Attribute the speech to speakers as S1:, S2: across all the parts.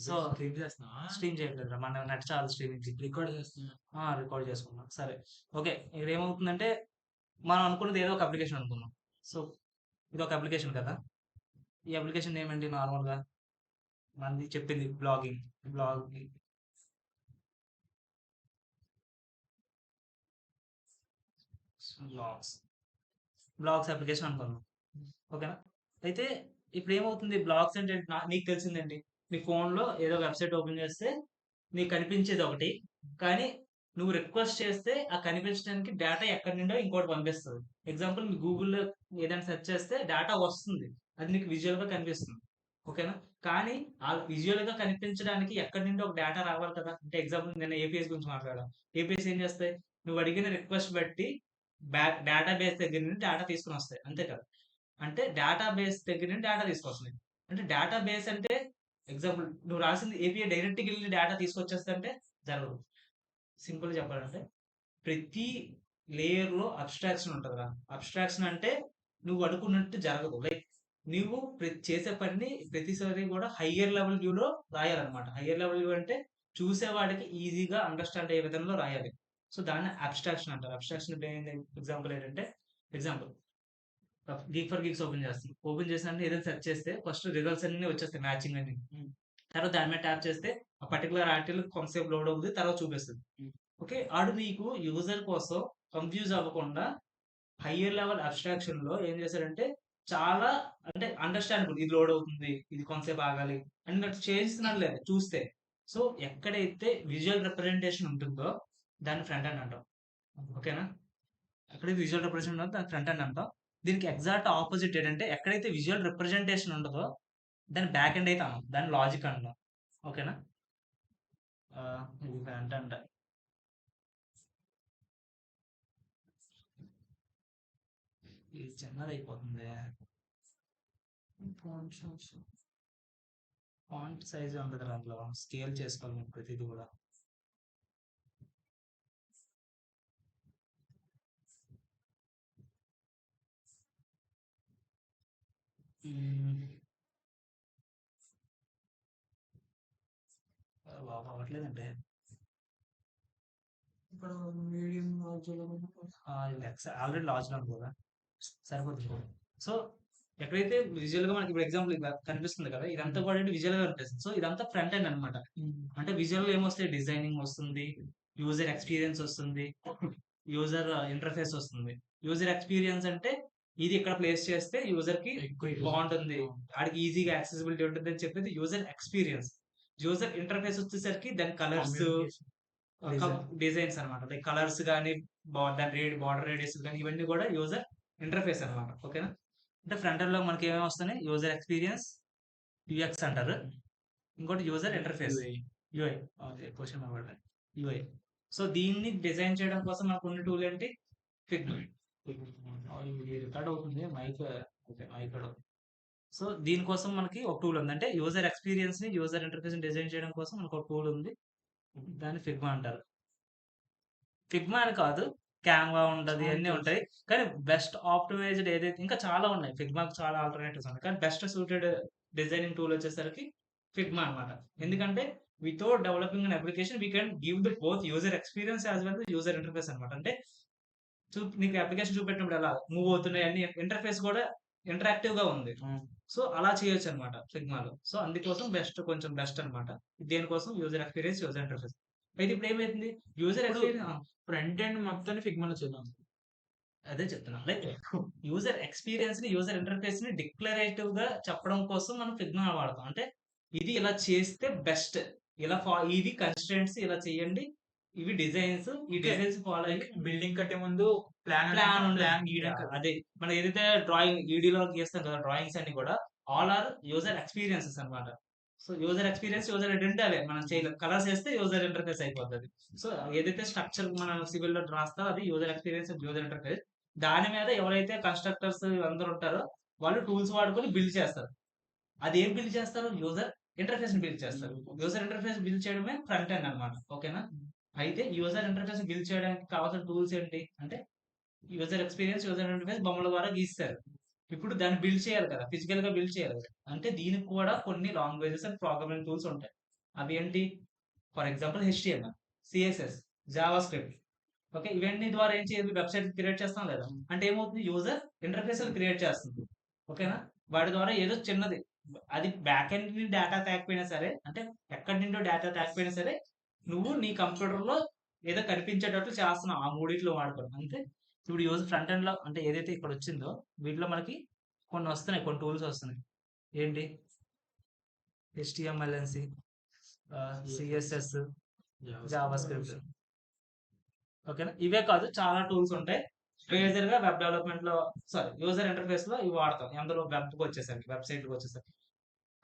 S1: So
S2: stream చేస్తున్నావా?
S1: Stream చేయట్లేదురా, మన net చాలు స్ట్రీమింగ్కి.
S2: రికార్డ్ చేస్తున్నా.
S1: రికార్డ్ చేసుకున్నాం. సరే, ఓకే. ఇక్కడ ఏమవుతుందంటే మనం అనుకున్నది ఏదో ఒక అప్లికేషన్ అనుకున్నాం. సో ఇది ఒక అప్లికేషన్ కదా. ఈ అప్లికేషన్ ఏమండి నార్మల్గా మనది చెప్పింది blogging. Blogging blogs blogs application అనుకున్నాం. ఓకేనా. అయితే ఇప్పుడు ఏమవుతుంది, బ్లాగ్స్ అంటే నీకు తెలిసిందండి, నీ ఫోన్లో ఏదో వెబ్సైట్ ఓపెన్ చేస్తే నీకు కనిపించేది ఒకటి, కానీ నువ్వు రిక్వెస్ట్ చేస్తే ఆ కనిపించడానికి డేటా ఎక్కడి నుండో ఇంకోటి పంపిస్తుంది. ఎగ్జాంపుల్, మీ గూగుల్లో ఏదైనా సెర్చ్ చేస్తే డేటా వస్తుంది, అది నీకు విజువల్గా కనిపిస్తుంది. ఓకేనా. కానీ ఆ విజువల్గా కనిపించడానికి ఎక్కడి నుండి ఒక డేటా రావాలి కదా. అంటే ఎగ్జాంపుల్, నేను ఏపీఎస్ గురించి మాట్లాడాను. ఏపీఎస్ ఏం చేస్తాయి, నువ్వు అడిగిన రిక్వెస్ట్ బట్టి డేటా బేస్ దగ్గర నుండి డేటా తీసుకుని వస్తాయి, అంతే కదా. అంటే డేటా బేస్ దగ్గర నుండి డేటా తీసుకొస్తున్నాయి. అంటే డేటా బేస్ అంటే ఎగ్జాంపుల్, నువ్వు రాసింది ఏపీఐ డైరెక్ట్గా వెళ్ళి డేటా తీసుకొచ్చేస్తే అంటే జరగదు. సింపుల్ చెప్పాలంటే ప్రతి లేయర్లో అబ్స్ట్రాక్షన్ ఉంటుంది కదా. అబ్స్ట్రాక్షన్ అంటే నువ్వు అనుకున్నట్టు జరగదు. లైక్ నువ్వు చేసే పనిని ప్రతిసారి కూడా హయ్యర్ లెవెల్ వ్యూలో రాయాలన్నమాట. హయ్యర్ లెవెల్ వ్యూ అంటే చూసేవాడికి ఈజీగా అండర్స్టాండ్ అయ్యే విధంలో రాయాలి. సో దాన్ని అబ్స్ట్రాక్షన్ అంటారు. అబ్స్ట్రాక్షన్ ఎగ్జాంపుల్ ఏంటంటే, example geek for Geeks open చేస్తాం. ఓపెన్ చేసిన ఏదైనా సెర్చ్ చేస్తే ఫస్ట్ రిజల్ట్స్ అన్ని వచ్చేస్తాయి, మ్యాచింగ్ అన్ని. తర్వాత దాని మీద ట్యాప్ చేస్తే ఆ పర్టికులర్ ఆర్టికల్ కొంతసేపు లోడ్ అవుతుంది, తర్వాత చూపిస్తుంది. ఓకే, ఆడు నీకు యూజర్ కోసం కన్ఫ్యూజ్ అవ్వకుండా హయ్యర్ లెవెల్ అబ్స్ట్రాక్షన్ లో ఏం చేశారంటే చాలా, అంటే అండర్స్టాండబుల్, ఇది లోడ్ అవుతుంది, ఇది కొంతసేపు ఆగాలి అన్నట్టు చేస్తున్నాడు లేదు చూస్తే. సో ఎక్కడైతే విజువల్ రిప్రజెంటేషన్ ఉంటుందో దాన్ని ఫ్రంట్ ఎండ్ అంటాం. ఓకేనా. ఎక్కడైతే విజువల్ రిప్రజెంటేషన్ ఉంటుందో దాన్ని ఫ్రంట్ ఎండ్ అంటాం. దీనికి ఎగ్జాక్ట్ ఆపోజిట్ ఏంటంటే, ఎక్కడైతే విజువల్ రిప్రజెంటేషన్ ఉండదో దాన్ని బ్యాక్ ఎండ్ అయితే అన్నాం, దాన్ని లాజిక్ అంటాం. ఓకేనా. ఇది ఫ్రంట్ ఎండ్. ఇది చిన్నది అయిపోతుంది. ఫాంట్ సైజ్ ఉంటుంది దాంట్లో, స్కేల్ చేసుకోవాలి ప్రతిదీ కూడా. అవ్వట్లేదంటే
S2: ఇక్కడ మీడియం
S1: ఆల్రెడీ లాంచ్ ఉంది కదా, సరిపోతుంది. సో ఎక్కడైతే విజువల్ గా మనకి ఇప్పుడు ఎగ్జాంపుల్ కనిపిస్తుంది కదా, ఇదంతా కూడా విజువల్ గా కనిపిస్తుంది. సో ఇదంతా ఫ్రంట్ ఎండ్ అనమాట. అంటే విజువల్ గా ఏమొస్తాయి, డిజైనింగ్ వస్తుంది, యూజర్ ఎక్స్పీరియన్స్ వస్తుంది, యూజర్ ఇంటర్ఫేస్ వస్తుంది. యూజర్ ఎక్స్పీరియన్స్ అంటే ఇది ఇక్కడ ప్లేస్ చేస్తే యూజర్ కి బాగుంటుంది, ఆడికి ఈజీగా యాక్సెసిబిలిటీ ఉంటుంది అని చెప్పేది యూజర్ ఎక్స్పీరియన్స్. యూజర్ ఇంటర్ఫేస్ వచ్చేసరికి దాని కలర్స్, డిజైన్స్ అనమాట. లైక్ కలర్స్ కానీ, బార్డర్ రేడియస్ కానీ, ఇవన్నీ కూడా యూజర్ ఇంటర్ఫేస్ అనమాట. ఓకేనా. అంటే ఫ్రంట్ ఎండ్ లో మనకి ఏమేమి వస్తున్నాయి, యూజర్ ఎక్స్పీరియన్స్, యూఎక్స్ అంటారు. ఇంకోటి user interface, UI. Question UI. So దీన్ని డిజైన్ చేయడం కోసం మనకు ఉన్న టూల్ ఏంటి, ఫిగ్మా. రికార్డ్ అవుతుంది మైక్, మైక్. సో దీనికోసం మనకి ఒక టూల్ ఉంది, అంటే యూజర్ ఎక్స్పీరియన్స్ ని, యూజర్ ఇంటర్ఫేస్ ని డిజైన్ చేయడం కోసం మనకు ఒక టూల్ ఉంది, దాన్ని ఫిగ్మా అంటారు. ఫిగ్మా అని కాదు, క్యాన్వా ఉంటుంది, అన్నీ ఉంటాయి. కానీ బెస్ట్ ఆప్టిమైజ్డ్ ఏదైతే, ఇంకా చాలా ఉన్నాయి, ఫిగ్మాకి చాలా ఆల్టర్నేటివ్స్ ఉన్నాయి, కానీ బెస్ట్ సూటెడ్ డిజైనింగ్ టూల్ వచ్చేసరికి ఫిగ్మా అనమాట. ఎందుకంటే without developing an application we can give the both user experience as well user interface అనమాట. అంటే నీకు అప్లికేషన్ చూపెట్టినప్పుడు ఎలా మూవ్ అవుతున్నాయి అన్ని, ఇంటర్ఫేస్ కూడా ఇంటరాక్టివ్ గా ఉంది. సో అలా చేయొచ్చు అనమాట ఫిగ్మాలో. సో అందుకోసం కొంచెం బెస్ట్ అనమాట. దేనికోసం, యూజర్ ఎక్స్పీరియన్స్, యూజర్ ఇంటర్ఫేస్. అయితే ఇప్పుడు ఏమైంది, యూజర్ ఎక్స్పీరియన్స్
S2: ఫ్రంట్ ఎండ్ మొత్తాన్ని ఫిగ్మాలో చేద్దాం.
S1: అదే చెప్తున్నా, లైక్ యూజర్ ఎక్స్పీరియన్స్ ని, యూజర్ ఇంటర్ఫేస్ ని డిక్లరేటివ్ గా చెప్పడం కోసం మనం ఫిగ్మా వాడతాం. అంటే ఇది ఇలా చేస్తే బెస్ట్, ఇలా ఇది కన్స్ట్రెంట్స్ ఇలా చేయండి, ఇవి డిజైన్స్, ఈ డిజైన్స్ ఫాలో అయ్యి
S2: బిల్డింగ్ కట్టే ముందు
S1: ప్లాన్ అదే మనం ఏదైతే డ్రాయింగ్ ఈడీలో గీస్తాం కదా, డ్రాయింగ్స్ అన్ని కూడా ఆల్ ఆర్ యూజర్ ఎక్స్పీరియన్సెస్ అనమాట. So user experience, user identity అవే మనం చేయలేదు, కలర్స్ వేస్తే యూజర్ ఇంటర్ఫేస్ అయిపోతుంది. సో ఏదైతే స్ట్రక్చర్ మనం సివిల్ లో రాస్తా అది యూజర్ ఎక్స్పీరియన్స్, యూజర్ ఇంటర్ఫేస్. దాని మీద ఎవరైతే కన్స్ట్రక్టర్స్ అందరూ ఉంటారో వాళ్ళు టూల్స్ వాడుకొని బిల్డ్ చేస్తారు. అది ఏం బిల్డ్ చేస్తారు, యూజర్ ఇంటర్ఫేస్ ని బిల్డ్ చేస్తారు. యూజర్ ఇంటర్ఫేస్ బిల్డ్ చేయడమే ఫ్రంట్ ఎండ్ అనమాట. ఓకేనా. అయితే యూజర్ ఇంటర్ఫేస్ బిల్డ్ చేయడానికి కావాల్సిన టూల్స్ ఏంటి అంటే, యూజర్ ఎక్స్పీరియన్స్, యూజర్ ఇంటర్ఫేస్ బొమ్మల ద్వారా గీస్తారు. ఇప్పుడు దాన్ని బిల్డ్ చేయాలి కదా, ఫిజికల్ గా బిల్డ్ చేయాలి కదా. అంటే దీనికి కూడా కొన్ని లాంగ్వేజెస్ అండ్ ప్రోగ్రామింగ్ టూల్స్ ఉంటాయి. అవి ఏంటి? For example HTML, CSS, Java script. Okay, ఇవన్నీ ద్వారా ఏం చేయాలి? వెబ్సైట్ క్రియేట్ చేస్తాం లేదా? అంటే ఏమవుతుంది? యూజర్ ఇంటర్ఫేస్ క్రియేట్ చేస్తుంది. ఓకేనా? వాటి ద్వారా ఏదో చిన్నది, అది బ్యాక్ ఎండ్ డేటా తేకపోయినా సరే, అంటే ఎక్కడి నుండో డేటా తేకపోయినా సరే, నువ్వు నీ కంప్యూటర్ లో ఏదో కనిపించేటట్లు చేస్తున్నావు ఆ మూడిట్లో వాడుకోవడం అంతే. ఇప్పుడు యూజర్ ఫ్రంట్ ఎండ్ లో అంటే ఏదైతే ఇక్కడ వచ్చిందో వీటిలో మనకి కొన్ని వస్తున్నాయి, కొన్ని టూల్స్ వస్తున్నాయి. ఏంటి? HTML&C, CSS, Java script. ఓకేనా? ఇవే కాదు, చాలా టూల్స్ ఉంటాయి. మేజర్ గా వెబ్ డెవలప్మెంట్ లో, సారీ, యూజర్ ఇంటర్ఫేస్ లో ఇవి వాడతాం. అందులో వెబ్కి వచ్చేసరికి, వెబ్సైట్కి వచ్చేసరికి.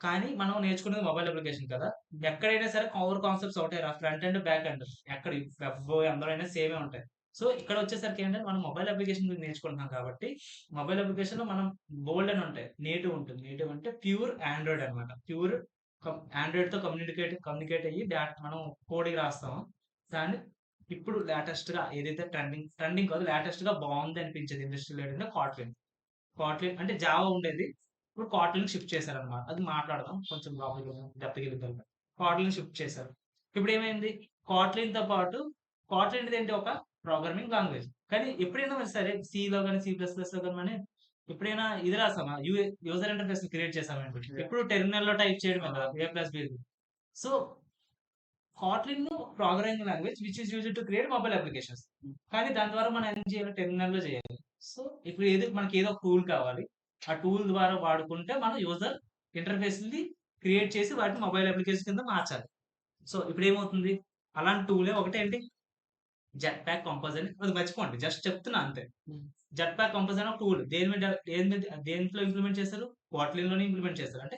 S1: కానీ మనం నేర్చుకునేది మొబైల్ అప్లికేషన్ కదా. ఎక్కడైనా సరే కవర్ కాన్సెప్ట్స్ ఒకటే రా, ఫ్రంట్ అండ్ బ్యాక్ అండ్. ఎక్కడ వెబ్ అందులో అయినా సేమే ఉంటాయి. సో ఇక్కడ వచ్చేసరికి ఏంటంటే మనం మొబైల్ అప్లికేషన్ గురించి నేర్చుకుంటున్నాం కాబట్టి, మొబైల్ అప్లికేషన్ లో మనం బోల్డ్ అని ఉంటాయి. నేటివ్ ఉంటుంది. నేటివ్ అంటే ప్యూర్ ఆండ్రాయిడ్ అనమాట. ప్యూర్ ఆండ్రాయిడ్ తో కమ్యూనికేట్ అయ్యి మనం కోడింగ్ రాస్తాం. దాన్ని ఇప్పుడు లేటెస్ట్ గా ఏదైతే ట్రెండింగ్ కాదు, లేటెస్ట్ గా బాగుంది అనిపించేది ఇండస్ట్రీలో ఏంటంటే కాట్లిన్. కాట్లిన్ అంటే జావా ఉండేది, ఇప్పుడు కాట్లిన్ షిఫ్ట్ చేశారన్నమాట. అది మాట్లాడదాం కొంచెం లోపలికి డెప్త్కి వెళ్ళిపోయి. కాట్లిన్ షిఫ్ట్ చేశారు. ఇప్పుడు ఏమైంది? కాట్లిన్ తో పాటు, కాట్లిన్ ఏంటి? ఒక ప్రోగ్రామింగ్ లాంగ్వేజ్. కానీ ఎప్పుడైనా మరి సరే సిలో కానీ C++ లో కానీ మనం ఎప్పుడైనా ఇది రాసామా? యూజర్ ఇంటర్ఫేస్ క్రియేట్ చేసామండి. ఎప్పుడు టెర్మినల్ లో టైప్ చేయడమే కదా, A+B. So Kotlin programming language which is used to create mobile applications. కానీ దాని ద్వారా మనం ఏం చేయాలి? టెర్మినల్ లో చేయాలి. సో ఇప్పుడు మనకి ఏదో టూల్ కావాలి. ఆ టూల్ ద్వారా వాడుకుంటే మనం యూజర్ ఇంటర్ఫేస్ ని క్రియేట్ చేసి వాటిని మొబైల్ అప్లికేషన్ కింద మార్చాలి. సో ఇప్పుడు ఏమవుతుంది? అలాంటి టూలే ఒకటి ఏంటి? జెట్ ప్యాక్ కంపోజ్ అని. అది మర్చిపోండి, జస్ట్ చెప్తున్నా అంతే. జెట్ ప్యాక్ కంపోజ్ అనే ఒక టూల్ దేంట్లో ఇంప్లిమెంట్ చేశారు? కాట్లిన్ లోనే ఇంప్లిమెంట్ చేశారు. అంటే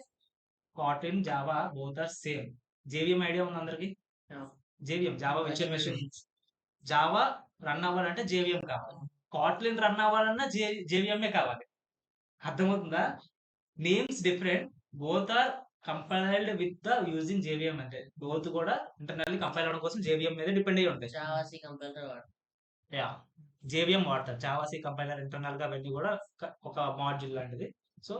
S1: Kotlin, Java both are same. JVM idea ఉంది అందరికి? JVM, Java virtual machine. Java run అవ్వాలంటే జేవిఎం కావాలి. కాట్లిన్ రన్ అవ్వాలన్నా జేవిఎంఏ కావాలి. అర్థమవుతుందా? Names different, both are compiled with the using JVM. అంటే బోత్ కూడా ఇంటర్నల్లీ కంపైల్ అవడం కోసం జేవిఎం మీద డిపెండ్ అయ్యి ఉంటాయి.
S3: జావా సి కంపైలర్ వాడు.
S1: యా, జేవిఎం వాడతారు. జావా సి కంపైలర్ ఇంటర్నల్ గా అవన్నీ కూడా ఒక మాడ్యూల్ లాంటిది. సో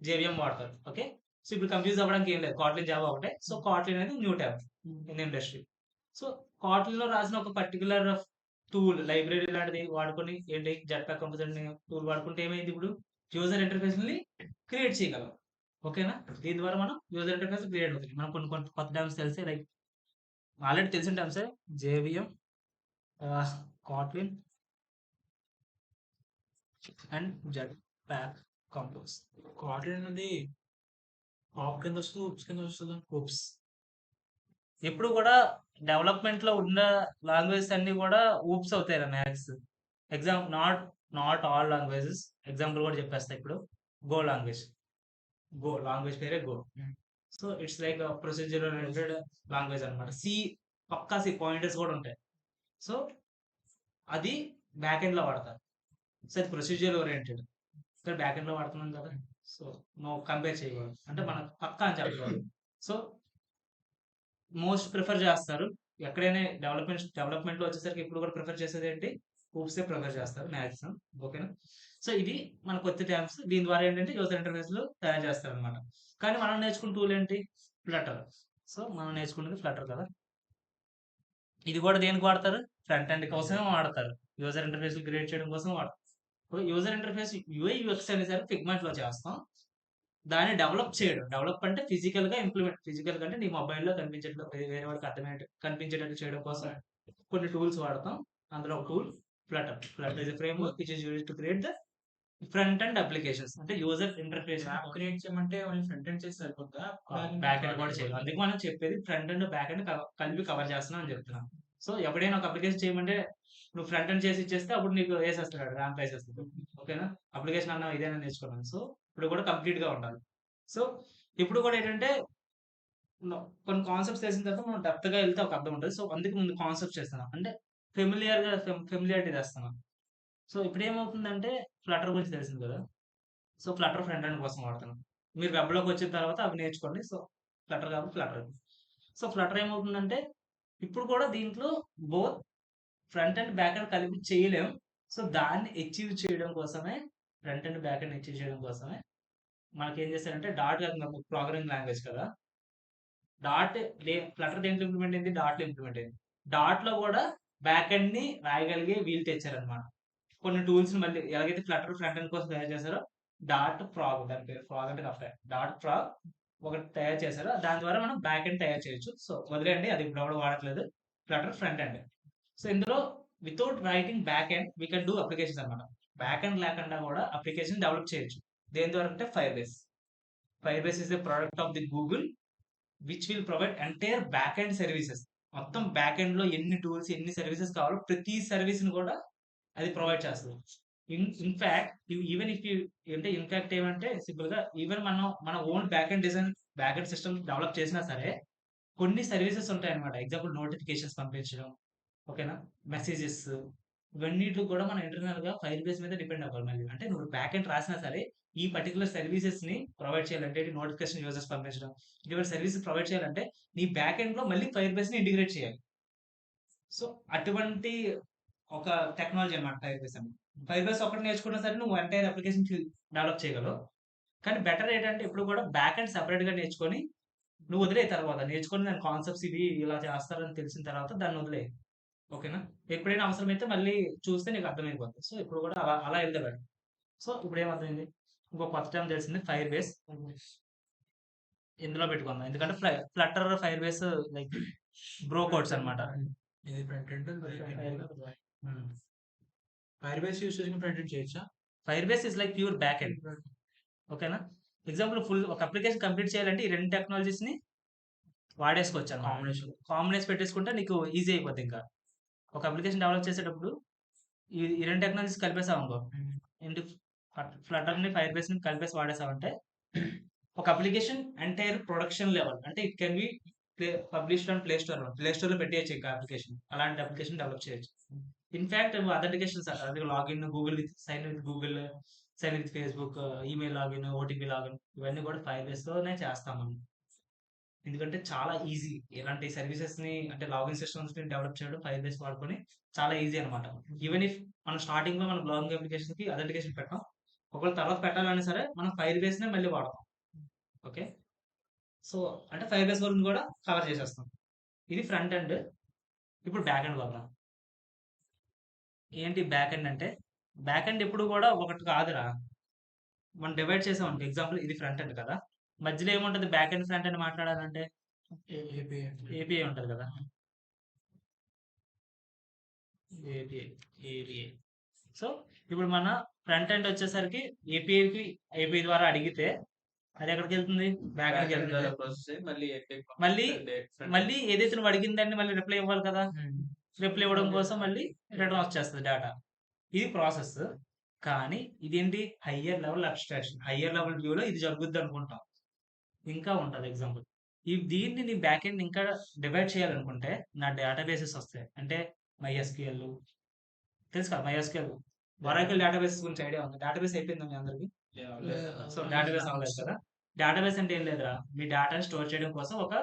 S1: జేవిఎం వాడతారు. ఓకే, సో ఇప్పుడు కన్ఫ్యూజ్ అవ్వడానికి ఏం లేదు, కాట్లిన్ జావా ఒకటే. సో కాట్లిన్ అనేది new tab in industry. So Kotlin లో రాసిన ఒక పర్టికులర్ టూల్ లైబ్రరీ లాంటిది వాడుకొని ఏంటి, జెట్ ప్యాక్ కంపోజర్ టూల్ వాడుకుంటే ఏమైంది? ఇప్పుడు యూజర్ ఇంటర్ఫేస్ ని క్రియేట్ చేయగలం. ఓకేనా? దీని ద్వారా మనం యూజర్ ఇంటర్ఫేస్ క్రియేట్ అవుతుంది. మనం కొన్ని కొన్ని కొత్త టర్మ్స్ తెలిసే, లైక్ ఆల్రెడీ తెలిసిన టర్మ్సే, JVM, Kotlin and Jetpack Compose.
S2: Kotlin అనేది ఆప్ కింద వస్తుంది, ఉప్స్ కింద వస్తుందా?
S1: ఊప్స్. ఎప్పుడు కూడా డెవలప్మెంట్ లో ఉన్న లాంగ్వేజెస్ అన్ని కూడా ఊప్స్ అవుతాయి maths. Not all languages. Example కూడా చెప్పేస్తా ఇప్పుడు. గో లాంగ్వేజ్, గో లాంగ్వేజ్ పేరే go. So it's like procedure oriented language అనమాట. పక్కా సి పాయింటర్స్ కూడా ఉంటాయి. సో అది బ్యాక్ ఎండ్ లో వాడతారు. సో అది ప్రొసీజర్ ఓరియంటెడ్, ఇక్కడ బ్యాక్ ఎండ్ లో వాడుతున్నాం కదా. సో నో కంపేర్ చేయకూడదు, అంటే మనకు పక్కా అని చెప్పకూడదు. సో మోస్ట్ ప్రిఫర్ చేస్తారు ఎక్కడైనా డెవలప్మెంట్ లో వచ్చేసరికి ఇప్పుడు కూడా ప్రిఫర్ చేసేది ఏంటి? ఊప్సే ప్రిఫర్ చేస్తారు మ్యాక్సిమం. ఓకేనా? సో ఇది మన కొత్త టర్మ్స్. దీని ద్వారా ఏంటంటే యూజర్ ఇంటర్ఫేస్ లో తయారు చేస్తారు అనమాట. కానీ మనం నేర్చుకున్న టూల్ ఏంటి? ఫ్లటర్. సో మనం నేర్చుకున్నది ఫ్లటర్ కదా. ఇది కూడా దేనికి వాడతారు? ఫ్రంట్ ఎండ్ కోసమే వాడతారు. యూజర్ ఇంటర్ఫేస్ క్రియేట్ చేయడం కోసం వాడతారు. యూజర్ ఇంటర్ఫేస్ UI UX అనేసరికి ఫిగ్మెంట్ లో చేస్తాం. దాన్ని డెవలప్ అంటే ఫిజికల్ గా ఇంప్లిమెంట్. ఫిజికల్ గా అంటే నీ మొబైల్లో కనిపించేట్లు, వేరే వాడికి అర్థమయ్యేట్టు కనిపించేటట్టు చేయడం కోసం కొన్ని టూల్స్ వాడతాం. అందులో ఒక tool Flutter is frame work which is used to create the front end applications. అంటే యూజర్ ఇంటర్ఫేస్
S2: యాప్ క్రియేట్ చేయమంటే ఓన్లీ ఫ్రంట్ ఎండ్ చేసి సరిపోతుందా?
S1: బ్యాక్ ఎండ్ కూడా చేయాలి. అందుకే మనం చెప్పేది ఫ్రంట్ ఎండ్ బ్యాక్ ఎండ్ కలిపి కవర్ చేస్తున్నాం అని చెప్తున్నాం. సో ఎప్పుడైనా ఒక అప్లికేషన్ చేయమంటే నువ్వు ఫ్రంట్ ఎండ్ చేసి ఇచ్చేస్తే అప్పుడు నీకు వేసేస్తాడు, ర్యాంప్ వేసేస్తాడు. ఓకేనా? అప్లికేషన్ అన్న ఇదేనా నేర్చుకున్నాను. సో ఇప్పుడు కూడా కంప్లీట్ గా ఉండాలి. సో ఇప్పుడు కూడా ఏంటంటే కొన్ని కాన్సెప్ట్స్ తెలిసిన తర్వాత మనం డెప్త్ గా వెళ్తే ఒక అర్థం ఉంటుంది. సో అందుకే ముందు కాన్సెప్ట్ చేస్తున్నాం, అంటే ఫెమిలియారిటీ చేస్తున్నాం. సో ఇప్పుడు ఏమవుతుందంటే ఫ్లటర్ గురించి తెలిసింది కదా. సో ఫ్లటర్ ఫ్రంట్ ఎండ్ కోసం వాడుతున్నాం. మీరు వెబ్లోకి వచ్చిన తర్వాత అవి నేర్చుకోండి. సో ఫ్లటర్ కాబట్టి ఫ్లటర్. సో ఫ్లటర్ ఏమవుతుందంటే ఇప్పుడు కూడా దీంట్లో both front and back end కలిపి చేయలేం. సో దాన్ని అచీవ్ చేయడం కోసమే, front and back end achieve చేయడం కోసమే మనకి ఏం చేశారంటే డాట్ ప్రోగ్రామింగ్ లాంగ్వేజ్ కదా. ఫ్లటర్ దేంట్లో ఇంప్లిమెంట్ అయింది, డాట్లో ఇంప్లిమెంట్ అయింది. డాట్లో కూడా బ్యాక్ ఎండ్ ని రాయగలిగే వీలు తెచ్చారనమాట. కొన్ని టూల్స్ మళ్ళీ ఎలాగైతే ఫ్లటర్ ఫ్రంట్ ఎండ్ కోసం తయారు చేశారో, డాట్ ఫ్రాగ్, దాని పేరు ఫ్రాగ్ అంటే రఫ్, డాట్ ఫ్రాగ్ ఒకటి తయారు చేశారు. దాని ద్వారా మనం బ్యాక్ ఎండ్ తయారు చేయొచ్చు. సో వదిలేండి, అది ఇప్పుడు ఎవరు వాడట్లేదు. Flutter front end. సో ఇందులో without writing back end we can do applications అనమాట. బ్యాక్ ఎండ్ లేకుండా కూడా అప్లికేషన్ డెవలప్ చేయొచ్చు. దేని ద్వారా అంటే fire base. Fire base is the product of the Google which will provide entire back end services. మొత్తం back end లో ఎన్ని టూల్స్, ఎన్ని సర్వీసెస్ కావాలో ప్రతి సర్వీస్ ని కూడా అది ప్రొవైడ్ చేస్తుంది. ఇన్ఫాక్ట్ ఈవెన్ ఇఫ్ యూ అంటే ఇన్ఫాక్ట్ ఏమంటే సింపుల్ గా ఈవెన్ మనం మన own back end design, back end system develop చేసినా సరే కొన్ని సర్వీసెస్ ఉంటాయి అనమాట. ఎగ్జాంపుల్ నోటిఫికేషన్స్ పంపించడం, ఓకేనా, మెసేజెస్, ఇవన్నిటిలో కూడా మనం ఇంటర్నల్ గా ఫైర్ బేస్ మీద డిపెండ్ అవ్వాలి. మళ్ళీ అంటే నువ్వు బ్యాక్ ఎండ్ రాసినా సరే ఈ పర్టికులర్ సర్వీసెస్ ని ప్రొవైడ్ చేయాలంటే, నోటిఫికేషన్ యూజర్స్ పంపించడం, ఇటువంటి సర్వీస్ ప్రొవైడ్ చేయాలంటే నీ బ్యాక్ ఎండ్ లో మళ్ళీ ఫైర్ బేస్ ని ఇంటిగ్రేట్ చేయాలి. సో అటువంటి ఒక టెక్నాలజీ అనమాట ఫైర్ బేస్ అని. ఫైర్ బేస్ ఒకటి నేర్చుకున్నా సరే నువ్వు ఎంటైర్ అప్లికేషన్ డెవలప్ చేయగలవు. కానీ బెటర్ ఏంటంటే ఇప్పుడు కూడా బ్యాక్ ఎండ్ సెపరేట్ గా నేర్చుకొని నువ్వు వదిలే, తర్వాత నేర్చుకొని దాని కాన్సెప్ట్స్ ఇవి ఇలా చేస్తారని తెలిసిన తర్వాత దాన్ని వదిలే. ఓకేనా, ఎప్పుడైనా అవసరమైతే మళ్ళీ చూస్తే నీకు అర్థమైపోతుంది. సో ఇప్పుడు కూడా అలా అలా వెళ్తే బెటర్. సో ఇప్పుడు ఏమర్థమైంది, ఇంకో కొత్త టైం తెలిసింది ఫైర్ బేస్. ఇందులో పెట్టుకుందాం, ఎందుకంటే Flutter fire base like bro codes అనమాట.
S2: ఇది front end, fire base use చేసుకుని ఫ్రంట్ ఎండ్ చేయొచ్చా?
S1: Fire base is like pure back end. ఓకేనా, ఎగ్జాంపుల్ ఫుల్ ఒక అప్లికేషన్ కంప్లీట్ చేయాలంటే ఈ రెండు టెక్నాలజీస్ ని వాడేసుకోవచ్చు అన్నమాట. కాంబినేషన్ పెట్టేసుకుంటే నీకు ఈజీ అయిపోద్ది. ఇంకా ఒక అప్లికేషన్ డెవలప్ చేసేటప్పుడు ఈ రెండు టెక్నాలజీస్ కలిపేసావు అనుకో, ఏంటి ఫ్లటర్ ని ఫైర్ బేస్ ని కలిపేసి వాడేసావంటే ఒక అప్లికేషన్ ఎంటైర్ ప్రొడక్షన్ లెవెల్, అంటే it can be published on Play Store లో పెట్టేయచ్చు. ఇంకా అప్లికేషన్, అలాంటి అప్లికేషన్ డెవలప్ చేయొచ్చు. ఇన్ఫాక్ట్ అథెంటికేషన్స్ అంటే login Google with sign with Google, sign with Facebook, email login, OTP login, ఇవన్నీ కూడా ఫైర్ బేస్ లోనే చేస్తాం మనం. ఎందుకంటే చాలా ఈజీ ఇలాంటి సర్వీసెస్ ని, అంటే లాగిన్ సిస్టమ్స్ ని డెవలప్ చేయడం ఫైర్ బేస్ వాడుకొని చాలా ఈజీ అనమాట. ఈవెన్ ఇఫ్ మనం స్టార్టింగ్ లో మనం లాగిన్ అప్లికేషన్ కి అథెంటికేషన్ పెట్టాం, ఒకవేళ తర్వాత పెట్టాలన్నా సరే మనం ఫైర్ బేస్ నే మళ్ళీ వాడతాం. ఓకే, సో అంటే ఫైర్ బేస్ వరకు కూడా కవర్ చేసేస్తాం. ఇది ఫ్రంట్ ఎండ్. ఇప్పుడు బ్యాక్ ఎండ్ వద్దాం. ఏంటి బ్యాక్ ఎండ్ అంటే, బ్యాక్ ఎండ్ ఎప్పుడు కూడా ఒకటి కాదురా, మనం డివైడ్ చేసాం అనుకో. ఎగ్జాంపుల్ ఇది ఫ్రంట్ ఎండ్ కదా, మధ్యలో ఏముంటది, బ్యాక్ ఎండ్ ఫ్రంట్ ఎండ్ మాట్లాడాలంటే ఏపీఐ ఉంటది కదా, ఏపీఐ. సో ఇప్పుడు మన ఫ్రంట్ ఎండ్ వచ్చేసరికి ఏపీఐ ద్వారా అడిగితే అది ఎక్కడికి వెళ్తుంది, బ్యాక్ ఎండ్కి వెళ్తుంది. మళ్ళీ ఏదైతే నువ్వు అడిగిందాన్ని మళ్ళీ రిప్లై ఇవ్వాలి కదా, రిప్లై ఇవ్వడం కోసం మళ్ళీ రిటర్న్ వచ్చేస్తుంది డేటా. ఇది ప్రాసెస్. కానీ ఇదేంటి, higher level abstraction, higher level వ్యూలో ఇది జరుగుద్ది అనుకుంటాం. ఇంకా ఉంటుంది ఎగ్జాంపుల్, దీన్ని నీ బ్యాక్ ఎండ్ ఇంకా డివైడ్ చేయాలనుకుంటే నా డేటాబేసెస్ వస్తాయి. అంటే MySQL తెలుసు కదా, MySQL ఒరాకిల్ డేటాబేస్ గురించి ఐడియా ఉంది. డేటాబేస్ అయిపోయింది మీ అందరికి. సో డేటాబేస్ అవ్వలేదు కదా. డేటాబేస్ అంటే ఏం లేదురా, మీ డేటాని స్టోర్ చేయడం కోసం ఒక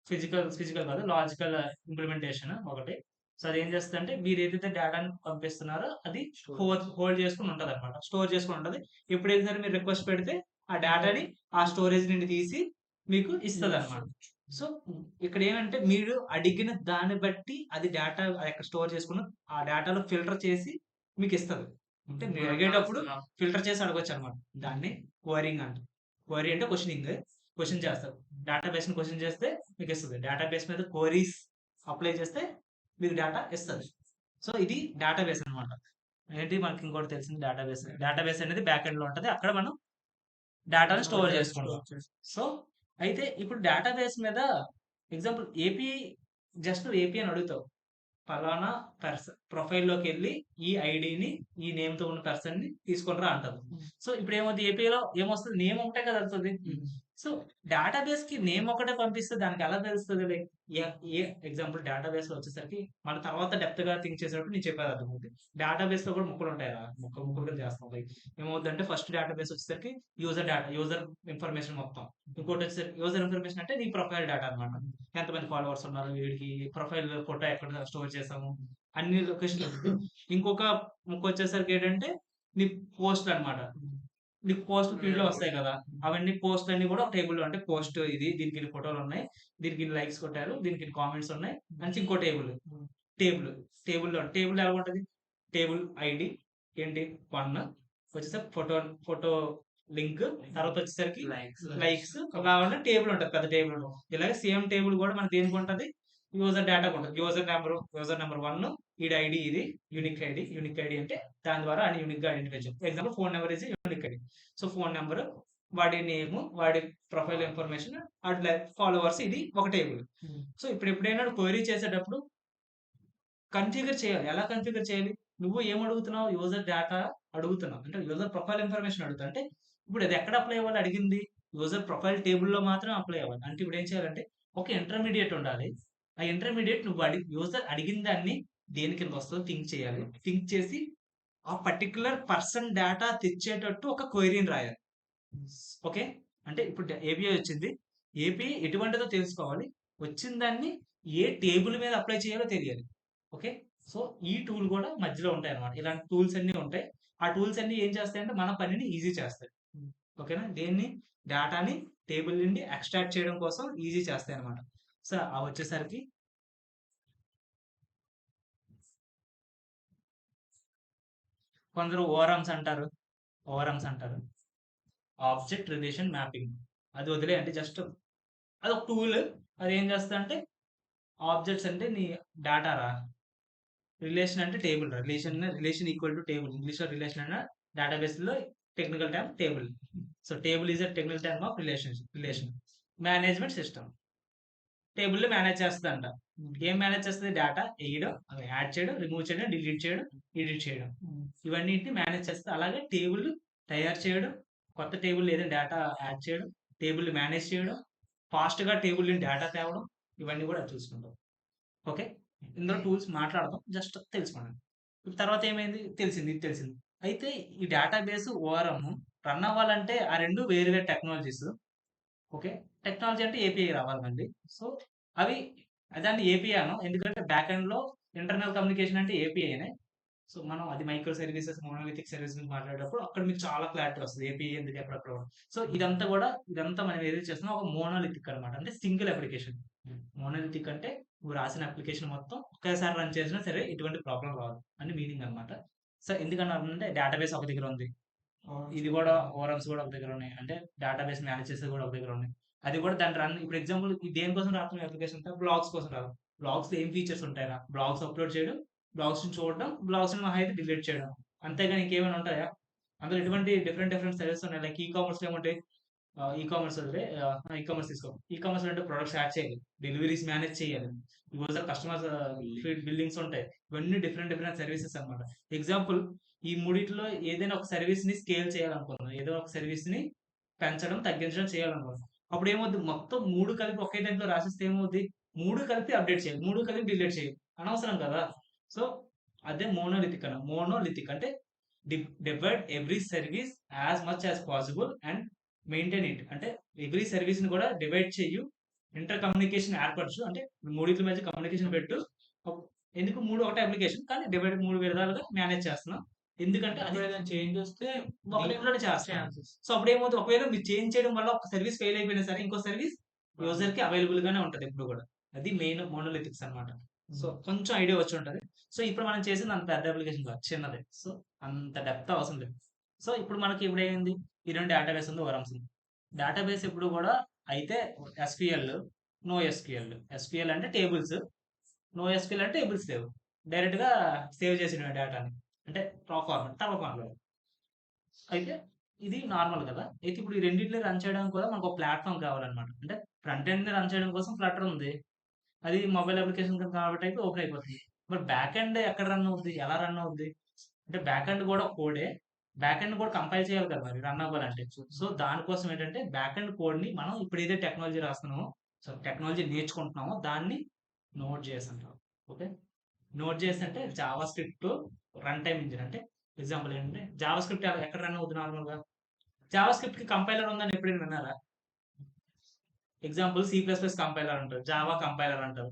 S1: ఫిజికల్ కాదు, లాజికల్ ఇంప్లిమెంటేషన్ ఒకటి. సో అది ఏం చేస్తుంది అంటే, మీరు ఏదైతే డేటాని పంపిస్తున్నారో అది హోల్డ్ చేసుకుని ఉంటుంది అనమాట, స్టోర్ చేసుకుని ఉంటుంది. ఎప్పుడైతే సరే మీరు రిక్వెస్ట్ పెడితే ఆ డేటాని ఆ స్టోరేజ్ నుండి తీసి మీకు ఇస్తుంది అనమాట. సో ఇక్కడ ఏమంటే, మీరు అడిగిన దాన్ని బట్టి అది డేటా ఎక్కడ స్టోర్ చేసుకున్న ఆ డేటాలో ఫిల్టర్ చేసి మీకు ఇస్తుంది. అంటే మీరు అడిగేటప్పుడు ఫిల్టర్ చేసి అడగొచ్చు అనమాట. దాన్ని క్వరీయింగ్ అంట. క్వరీ అంటే క్వశ్చన్ చేస్తారు. డేటాబేస్ ని క్వశ్చన్ చేస్తే మీకు ఇస్తుంది. డేటాబేస్ మీద క్వరీస్ అప్లై చేస్తే మీకు డేటా ఇస్తుంది. సో ఇది డేటాబేస్ అనమాట. ఏంటి మనకి ఇంకోటి తెలిసింది, డేటాబేస్ అనేది బ్యాక్ ఎండ్ లో ఉంటుంది. అక్కడ మనం డేటాను స్టోర్ చేసుకుంటాం. సో అయితే ఇప్పుడు డేటాబేస్ మీద ఎగ్జాంపుల్ జస్ట్ ఏపీ అని అడుగుతావు, ఫలానా పర్సన్ ప్రొఫైల్లోకి వెళ్ళి ఈ ఐడిని ఈ నేమ్ తో ఉన్న పర్సన్ ని తీసుకొని రా అంటారు. సో ఇప్పుడు ఏమవుతుంది, ఏపీలో ఏమొస్తుంది, నేమ్ ఒకటే కదా వస్తుంది. సో డేటాబేస్ కి నేమ్ ఒకటే పంపిస్తే దానికి ఎలా తెలుస్తుంది, లైక్ ఏ ఎగ్జాంపుల్ డేటాబేస్ లో వచ్చేసరికి మన తర్వాత డెప్త్ గా థింక్ చేసేటప్పుడు నేను చెప్పేది అర్థమవుతుంది. డేటాబేస్ లో కూడా ముక్కలు ఉంటాయి, ముక్కలు చేస్తాం. లైక్ ఏమవుతుందంటే, ఫస్ట్ డేటాబేస్ వచ్చేసరికి యూజర్ ఇన్ఫర్మేషన్ మొత్తం. ఇంకోటి వచ్చేసరికి యూజర్ ఇన్ఫర్మేషన్ అంటే నీ ప్రొఫైల్ డేటా అనమాట. ఎంతమంది ఫాలోవర్స్ ఉన్నారు, వీడికి ప్రొఫైల్ ఫోటో ఎక్కడ స్టోర్ చేసాము, అన్ని లొకేషన్. ఇంకొక ముక్క వచ్చేసరికి ఏంటంటే నీ పోస్ట్ అనమాట. నీకు పోస్ట్ ఫీడ్‌లో వస్తాయి కదా! అవన్నీ పోస్ట్‌లన్నీ కూడా ఒక టేబుల్‌లో అంటే పోస్ట్ ఇది, దీనికి ఇన్ని ఫోటోలున్నాయి, దీనికి ఇన్ని లైక్స్ కొట్టారు, దీనికి ఇన్ని కామెంట్స్ ఉన్నాయి అనేసి ఇంకో టేబుల్. టేబుల్. టేబుల్ ఎలాగుంటది? టేబుల్ ఐడీ ఏంటి 1 వచ్చేసరికి ఫోటో లింక్ తర్వాత వచ్చేసరికి లైక్స్ అలా ఉన్న టేబుల్ ఉంటది. పెద్ద టేబుల్ ఉంటది. ఇలాగే సేమ్ టేబుల్ కూడా మనకి దేనికుంటది? యూజర్ డేటాకు ఉంటది. యూజర్ నంబర్ 1 ఈడి ఐడీ ఇది యూనిక్ ఐడీ. యూనిక్ ఐడీ అంటే దాని ద్వారా ఆయన యూనిక్‌గా ఐడెంటిఫై చేయొచ్చు. For example phone number is unique ID. So, phone number, వాడి నేమ్, వాడి ప్రొఫైల్ ఇన్ఫర్మేషన్, అట్లా ఫాలోవర్స్ ఇది ఒక టేబుల్. సో, ఇప్పుడు ఎప్పుడైనా క్వెరీ చేసేటప్పుడు కన్ఫిగర్ చేయాలి. ఎలా కన్ఫిగర్ చేయాలి? నువ్వు ఏం అడుగుతున్నావు? యూజర్ డేటా అడుగుతున్నావు. అంటే యూజర్ ప్రొఫైల్ ఇన్ఫర్మేషన్ అడుగుతావు. అంటే ఇప్పుడు అది ఎక్కడ అప్లై అవ్వాలి అడిగింది? యూజర్ ప్రొఫైల్ టేబుల్‌లో మాత్రం అప్లై అవ్వాలి. అంటే ఇప్పుడు ఏం చేయాలంటే ఒక ఇంటర్మీడియేట్ ఉండాలి. ఆ ఇంటర్మీడియేట్ నువ్వు యూజర్ అడిగిన దాన్ని దేని కింద వస్తదో థింక్ చేయాలి. థింక్ చేసి ఆ పర్టిక్యులర్ పర్సన్ డేటా తెచ్చేటట్టు ఒక క్వెరీని రాయాలి. ఓకే. అంటే ఇప్పుడు ఏపీఐ వచ్చింది. ఏపీఐ ఎటువంటిదో తెలుసుకోవాలి. వచ్చిన దాన్ని ఏ టేబుల్ మీద అప్లై చేయాలో తెలియాలి. ఓకే. సో, ఈ టూల్ కూడా మధ్యలో ఉంటాయన్నమాట. ఇలాంటి టూల్స్ అన్నీ ఉంటాయి. ఆ టూల్స్ అన్నీ ఏం చేస్తాయంటే మన పనిని ఈజీ చేస్తాయి. ఓకేనా? డేటాని టేబుల్ నుండి ఎక్స్ట్రాక్ట్ చేయడం కోసం ఈజీ చేస్తాయన్నమాట. సో, అవి వచ్చేసరికి కొందరు ఓఆర్ఎమ్స్ అంటారు. Object relation mapping. అది వదిలేయండి. జస్ట్ అదొక టూల్. అదేం చేస్తదంటే ఆబ్జెక్ట్స్ అంటే నీ డేటా రా. రిలేషన్ అంటే టేబుల్ రా. Relation equal to table. ఇంగ్లీష్‌లో రిలేషన్ అన్న డేటాబేస్‌లో technical term table. So, table is a technical term of relation. Management system. టేబుల్‌ని మేనేజ్ చేస్తదంట. ఏం మేనేజ్ చేస్తది? డేటా ఎయడం, యాడ్ చేయడం, రిమూవ్ చేయడం, డిలీట్ చేయడం, ఎడిట్ చేయడం. ఇవన్నిటిని మేనేజ్ చేస్తది. అలాగే టేబుల్ తయారు చేయడం, కొత్త టేబుల్ ఏదైనా డేటా యాడ్ చేయడం, టేబుల్‌ని మేనేజ్ చేయడం, ఫాస్ట్‌గా టేబుల్ నుండి డేటా తేవడం, ఇవన్నీ కూడా అది చూసుకుంటాం. ఓకే. ఇందులో టూల్స్ మాట్లాడదాం. జస్ట్ తెలుసుకోండి. ఇప్పుడు తర్వాత ఏమైంది? ఇది తెలిసింది. అయితే ఈ డేటాబేస్ ఓఆర్ఎం రన్ అవ్వాలంటే ఆ 2 వేరు వేరు టెక్నాలజీస్. ఓకే. టెక్నాలజీ అంటే ఏపీఐ రావాలి మళ్ళీ. సో, అవి దాన్ని ఏపీఐ అనం. ఎందుకంటే బ్యాక్ ఎండ్‌లో ఇంటర్నల్ కమ్యూనికేషన్ అంటే ఏపీఐనే. సో, మనం అది మైక్రో సర్వీసెస్, మోనోలిథిక్ సర్వీస్ గురించి మాట్లాడేటప్పుడు అక్కడ మీకు చాలా క్లారిటీ వస్తది. ఏపీఐ ఎందుకు ఎక్కడెక్కడ సో, ఇదంతా మనం ఏదైతే చేస్తున్నామో ఒక మోనోలిథిక్ అన్నమాట. అంటే సింగిల్ అప్లికేషన్. మోనోలిథిక్ అంటే నువ్వు రాసిన అప్లికేషన్ మొత్తం ఒకేసారి రన్ చేసినా సరే ఎటువంటి ప్రాబ్లమ్ రాదు అని మీనింగ్ అన్నమాట. సో, ఎందుకన్నానంటే డేటాబేస్ ఒక దగ్గర ఉంది. ఇది కూడా ఓఆర్ఎమ్స్ కూడా ఒక దగ్గర ఉన్నాయి. అంటే డేటాబేస్ మేనేజ్ చేసేది కూడా ఒక దగ్గర ఉన్నాయి. అది కూడా దాన్ని రన్ ఇప్పుడు ఎగ్జాంపుల్ దేనికోసం రాస్తున్నాం అప్లికేషన్ అంటే బ్లాగ్స్ కోసం రాదు. బ్లాగ్స్‌లో ఏం ఫీచర్స్ ఉంటాయిరా? బ్లాగ్స్ అప్‌లోడ్ చేయడం, బ్లాగ్స్‌ని చూడడం, బ్లాగ్స్‌ని మహా అయితే డిలీట్ చేయడం. అంతేగాని ఇంకేమైనా ఉంటాయా? అందులో ఎటువంటి డిఫరెంట్ సర్వీసెస్ ఉన్నాయి. లైక్ ఈ-కామర్స్‌లో ఏముంటాయి? ఈ-కామర్స్ వదిలే ఈ-కామర్స్ తీసుకో. ఈ-కామర్స్‌లో అంటే ప్రొడక్ట్స్ యాడ్ చేయాలి. డెలివరీస్ మేనేజ్ చేయాలి. యూజర్ కస్టమర్స్ ఫీడ్ బిల్లింగ్స్ ఉంటాయి. ఇవన్నీ డిఫరెంట్ సర్వీసెస్ అన్నమాట. ఎగ్జాంపుల్ ఈ మూడిట్లో ఏదైనా ఒక సర్వీస్‌ని స్కేల్ చేయాలనుకున్నాం. ఏదో ఒక సర్వీస్‌ని పెంచడం, తగ్గించడం చేయాలనుకున్నాం. అప్పుడు ఏమవుద్ది? మొత్తం 3 కలిపి ఒకే దాంట్లో రాసిస్తే ఏమవుద్ది? 3 కలిపి అప్డేట్ చేయాలి. 3 కలిపి డిలీట్ చేయాలి. అనవసరం కదా! సో, అదే మోనోలిథిక్ అంటే divide every service as much as possible and maintain it. అంటే ఎవ్రీ సర్వీస్‌ని కూడా డివైడ్ చెయ్యు. ఇంటర్ కమ్యూనికేషన్ ఏర్పరచు. అంటే మూడిట్ల మధ్య కమ్యూనికేషన్ పెట్టు. అప్ ఎందుకు 3 ఒకటే అప్లికేషన్ కానీ 3 విధాలుగా మేనేజ్ చేస్తున్నాం. ఎందుకంటే అది
S2: ఏదైనా చేంజ్ వస్తే
S1: ఒక లింక్‌లోనే చేస్తున్నాం. సో, అప్పుడేమవుద్ది ఒకవేళ మీరు చేంజ్ చేయడం వల్ల ఒక సర్వీస్ ఫెయిల్ అయిపోయినా సరే ఇంకో సర్వీస్ యూజర్‌కి అవైలబుల్ గానే ఉంటది ఎప్పుడు కూడా. అది మెయిన్ మోనోలిథిక్స్ అన్నమాట. సో, కొంచెం ఐడియా వచ్చి ఉంటది. సో, ఇప్పుడు మనం చేసింది అంత పెద్ద అప్లికేషన్ కాదు. చిన్నదే. సో, అంత డెప్త్ అవసరం లేదు. సో, ఇప్పుడు మనకి ఇప్పుడేమైంది? ఈ 2 డేటాబేస్ ఉంది. ఓఆర్ఎమ్స్ ఉంది. డేటాబేస్ ఎప్పుడు కూడా అయితే ఎస్‌క్యూఎల్, నో ఎస్‌క్యూఎల్. ఎస్‌క్యూఎల్ అంటే టేబుల్స్. నో ఎస్‌క్యూఎల్ అంటే టేబుల్స్ లేవు. డైరెక్ట్‌గా సేవ్ చేసేయడమే డేటాని. అంటే టర్బో ఫార్మాట్‌లో. అయితే ఇది నార్మల్ కదా! అయితే ఇప్పుడు ఈ రెండిటిని రన్ చేయడానికి కూడా మనకు ఒక ప్లాట్‌ఫార్మ్ కావాలన్నమాట. అంటే ఫ్రంట్ ఎండ్‌ని రన్ చేయడం కోసం ఫ్లటర్ ఉంది. అది మొబైల్ అప్లికేషన్ కింద కన్వర్ట్ అయిపోయి ఓపెన్ అయిపోతుంది. మరి బ్యాక్ ఎండ్ ఎక్కడ రన్ అవుద్ది? ఎలా రన్ అవుద్ది? అంటే బ్యాక్ ఎండ్ కూడా కోడే. బ్యాక్ ఎండ్ కూడా కంపైల్ చేయాలి కదా మరి రన్ అవ్వాలంటే. సో, దానికోసం ఏంటంటే బ్యాక్ ఎండ్ కోడ్‌ని మనం ఇప్పుడు ఏదైతే టెక్నాలజీ రాస్తున్నామో, సో, టెక్నాలజీ నేర్చుకుంటున్నామో దాన్ని నోడ్ జేఎస్ అంటారు. ఓకే. నోడ్ జేఎస్ అంటే Java script run time engine. అంటే ఎగ్జాంపుల్ ఏంటంటే జావా స్క్రిప్ట్ ఎక్కడ రన్ అవుద్ది నార్మల్‌గా? జావా స్క్రిప్ట్‌కి కంపైలర్ ఉందని ఎప్పుడైనా విన్నారా? ఎగ్జాంపుల్ సి++ కంపైలర్ అంటారు. జావా కంపైలర్ అంటారు.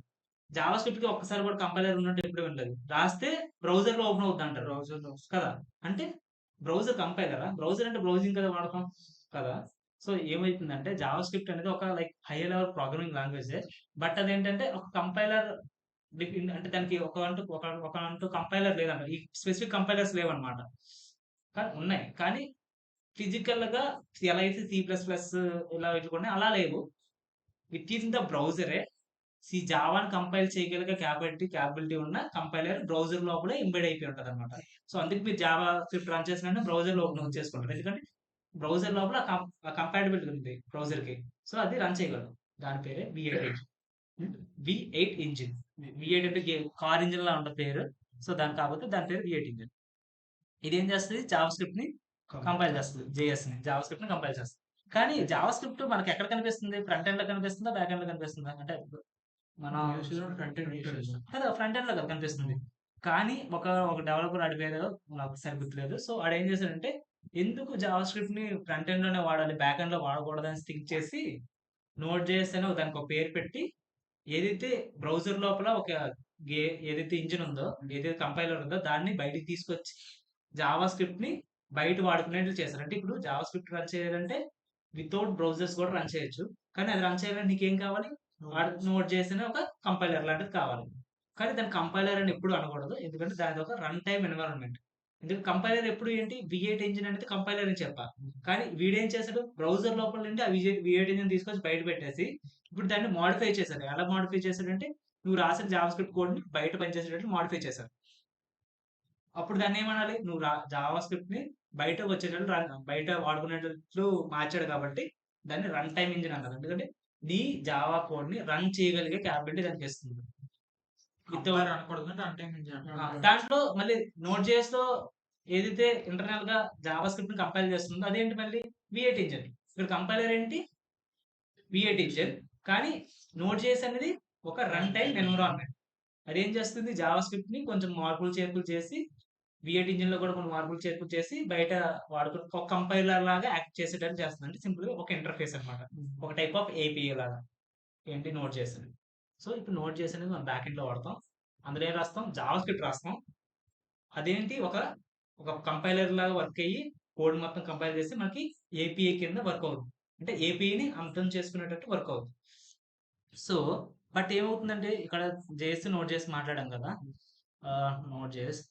S1: జావా స్క్రిప్ట్‌కి ఒక్కసారి కూడా కంపైలర్ ఉన్నట్టు ఎప్పుడు వినలేదు. రాస్తే బ్రౌజర్‌లో ఓపెన్ అవుద్దంటారు.
S2: బ్రౌజర్‌లో
S1: కదా! అంటే బ్రౌజర్ కంపైలరా? బ్రౌజర్ అంటే బ్రౌజింగ్ కదా వాడతాం కదా! సో, ఏమైతుందంటే జావా స్క్రిప్ట్ అనేది ఒక లైక్ హై లెవెల్ ప్రోగ్రామింగ్ లాంగ్వేజే. బట్ అదేంటంటే ఒక కంపైలర్ అంటే దానికి ఒక అంటూ కంపైలర్ లేదంట. ఈ స్పెసిఫిక్ కంపైలర్స్ లేవన్నమాట. కానీ ఉన్నాయి. కానీ ఫిజికల్‌గా ఎలా అయితే సి ప్లస్ ప్లస్ ఇలా వీటిలున్నాయో అలా లేవు. విత్ ఇన్ ద బ్రౌజరే జావాని కంపైల్ చేయగలిగే క్యాపబిలిటీ ఉన్న కంపైలర్ బ్రౌజర్ లోపలే ఎంబెడ్ అయిపోయి ఉంటదన్నమాట. సో, అందుకే మీరు జావా స్క్రిప్ట్ రన్ చేసిన వెంటనే బ్రౌజర్‌లో ఓపెన్ చేసుకుంటారు. ఎందుకంటే బ్రౌజర్ లోపల కంపాటిబిలిటీ ఉంది బ్రౌజర్‌కి. సో, అది రన్ చేయగలదు. దాని పేరే V8 engine. V8 engine. V8 అంటే కార్ ఇంజిన్‌లా ఉంటది పేరు. సో, కాకపోతే దాని పేరు V8 ఇంజిన్. ఇదేం చేస్తది? జావా స్క్రిప్ట్‌ని కంపైల్ చేస్తది. జావా స్క్రిప్ట్‌ని కంపైల్ చేస్తది. కానీ జావా స్క్రిప్ట్ మనకి ఎక్కడ కనిపిస్తుంది? ఫ్రంట్ ఎండ్‌లో కనిపిస్తుందా? బ్యాక్ ఎండ్‌లో కనిపిస్తుందా? అంటే మనం
S2: ఫ్రంట్ ఎండ్ యూస్ చేస్తాం.
S1: కదా! ఫ్రంట్ ఎండ్‌లో కదా కనిపిస్తుంది. కానీ ఒక డెవలపర్ ఆడి పేరు నాకు సరిగ్గా గుర్తులేదు. సో, ఆడేం చేసాడంటే ఎందుకు జావా స్క్రిప్ట్‌ని ఫ్రంట్ ఎండ్‌లోనే వాడాలి, బ్యాక్ ఎండ్‌లో వాడకూడదని థింక్ చేసి నోడ్ జేఎస్ అని దానికొక పేరు పెట్టి ఏదైతే బ్రౌజర్ లోపల ఒక గే ఏదైతే ఇంజిన్ ఉందో, ఏదైతే కంపైలర్ ఉందో దాన్ని బయటికి తీసుకొచ్చి జావా స్క్రిప్ట్‌ని బయట వాడుకునేట్లు చేశారు. అంటే ఇప్పుడు జావా స్క్రిప్ట్ రన్ చేయాలంటే వితౌట్ బ్రౌజర్స్ కూడా రన్ చేయొచ్చు. కానీ అది రన్ చేయాలంటే నీకేం కావాలి? నోడ్ చేసిన ఒక కంపైలర్ లాంటిది కావాలి. కానీ దాన్ని కంపైలర్ అని ఎప్పుడు అనకూడదు. ఎందుకంటే దానిది ఒక రన్ టైమ్ ఎన్విరాన్మెంట్. ఎందుకంటే కంపైలర్ ఎప్పుడు ఏంటి V8 ఇంజిన్ అనేది కంపైలర్ అని చెప్పా. కానీ వీడేం చేసాడు బ్రౌజర్ లోపల నుండి ఆ V8 ఇంజిన్ తీసుకొచ్చి బయట పెట్టేసి ఇప్పుడు దాన్ని మోడిఫై చేశారు. ఎలా మోడిఫై చేశాడంటే నువ్వు రాసిన జావాస్క్రిప్ట్ కోడ్‌ని బయట పనిచేసేటట్లు మోడిఫై చేశారు. అప్పుడు దాన్నేమనాలి? నువ్వు జావా స్క్రిప్ట్‌ని బయట వచ్చేటట్లు బయట వాడుకునేటట్లు మార్చాడు కాబట్టి దాన్ని రన్ టైమ్ ఇంజిన్ అంటారు. ఎందుకంటే నీ జావా కోడ్‌ని రన్ చేయగలిగే క్యాపబిలిటీ దానికిస్తుంది.
S2: కంపైలర్ అనకూడదు. రన్ టైమ్ ఇంజిన్ అంటారు.
S1: దాంట్లో మళ్ళీ నోడ్ జేఎస్‌లో ఏదైతే ఇంటర్నల్‌గా జావా స్క్రిప్ట్‌ని కంపైల్ చేస్తుందో అదేంటి మళ్ళీ V8 ఇంజిన్. ఇక్కడ కంపైలర్ ఏంటి? V8 engine. కానీ నోడ్ జేఎస్ అనేది ఒక రన్ టైమ్ ఎన్విరాన్మెంట్. అదేం చేస్తుంది? జావా స్క్రిప్ట్‌ని కొంచెం మార్పులు చేర్పులు చేసి V8 ఇంజిన్‌లో కూడా కొన్ని మార్పులు చేర్పులు చేసి బయట ఒక కంపైలర్ లాగా యాక్ట్ చేసేటట్టు చేస్తుంది. అంటే సింపుల్‌గా ఒక ఇంటర్ఫేస్ అన్నమాట. ఒక టైప్ ఆఫ్ ఏపీఐ లాగా. ఏంటి నోడ్ జేఎస్ అనేది. సో, ఇప్పుడు నోడ్ జేఎస్ అనేది మనం బ్యాక్ ఎండ్‌లో వాడతాం. అందులో ఏం రాస్తాం? జావా స్క్రిప్ట్ రాస్తాం. అదేంటి ఒక కంపైలర్ లాగా వర్క్ అయ్యి కోడ్ మొత్తం కంపైల్ చేసి మనకి ఏపీఐ కింద వర్క్ అవుతుంది. అంటే ఏపీఐని అర్థం చేసుకునేటట్టు వర్క్ అవుతుంది. సో, బట్ ఏమవుతుందంటే ఇక్కడ జేఎస్, నోడ్ జేఎస్ మాట్లాడాం కదా! నోడ్ జేఎస్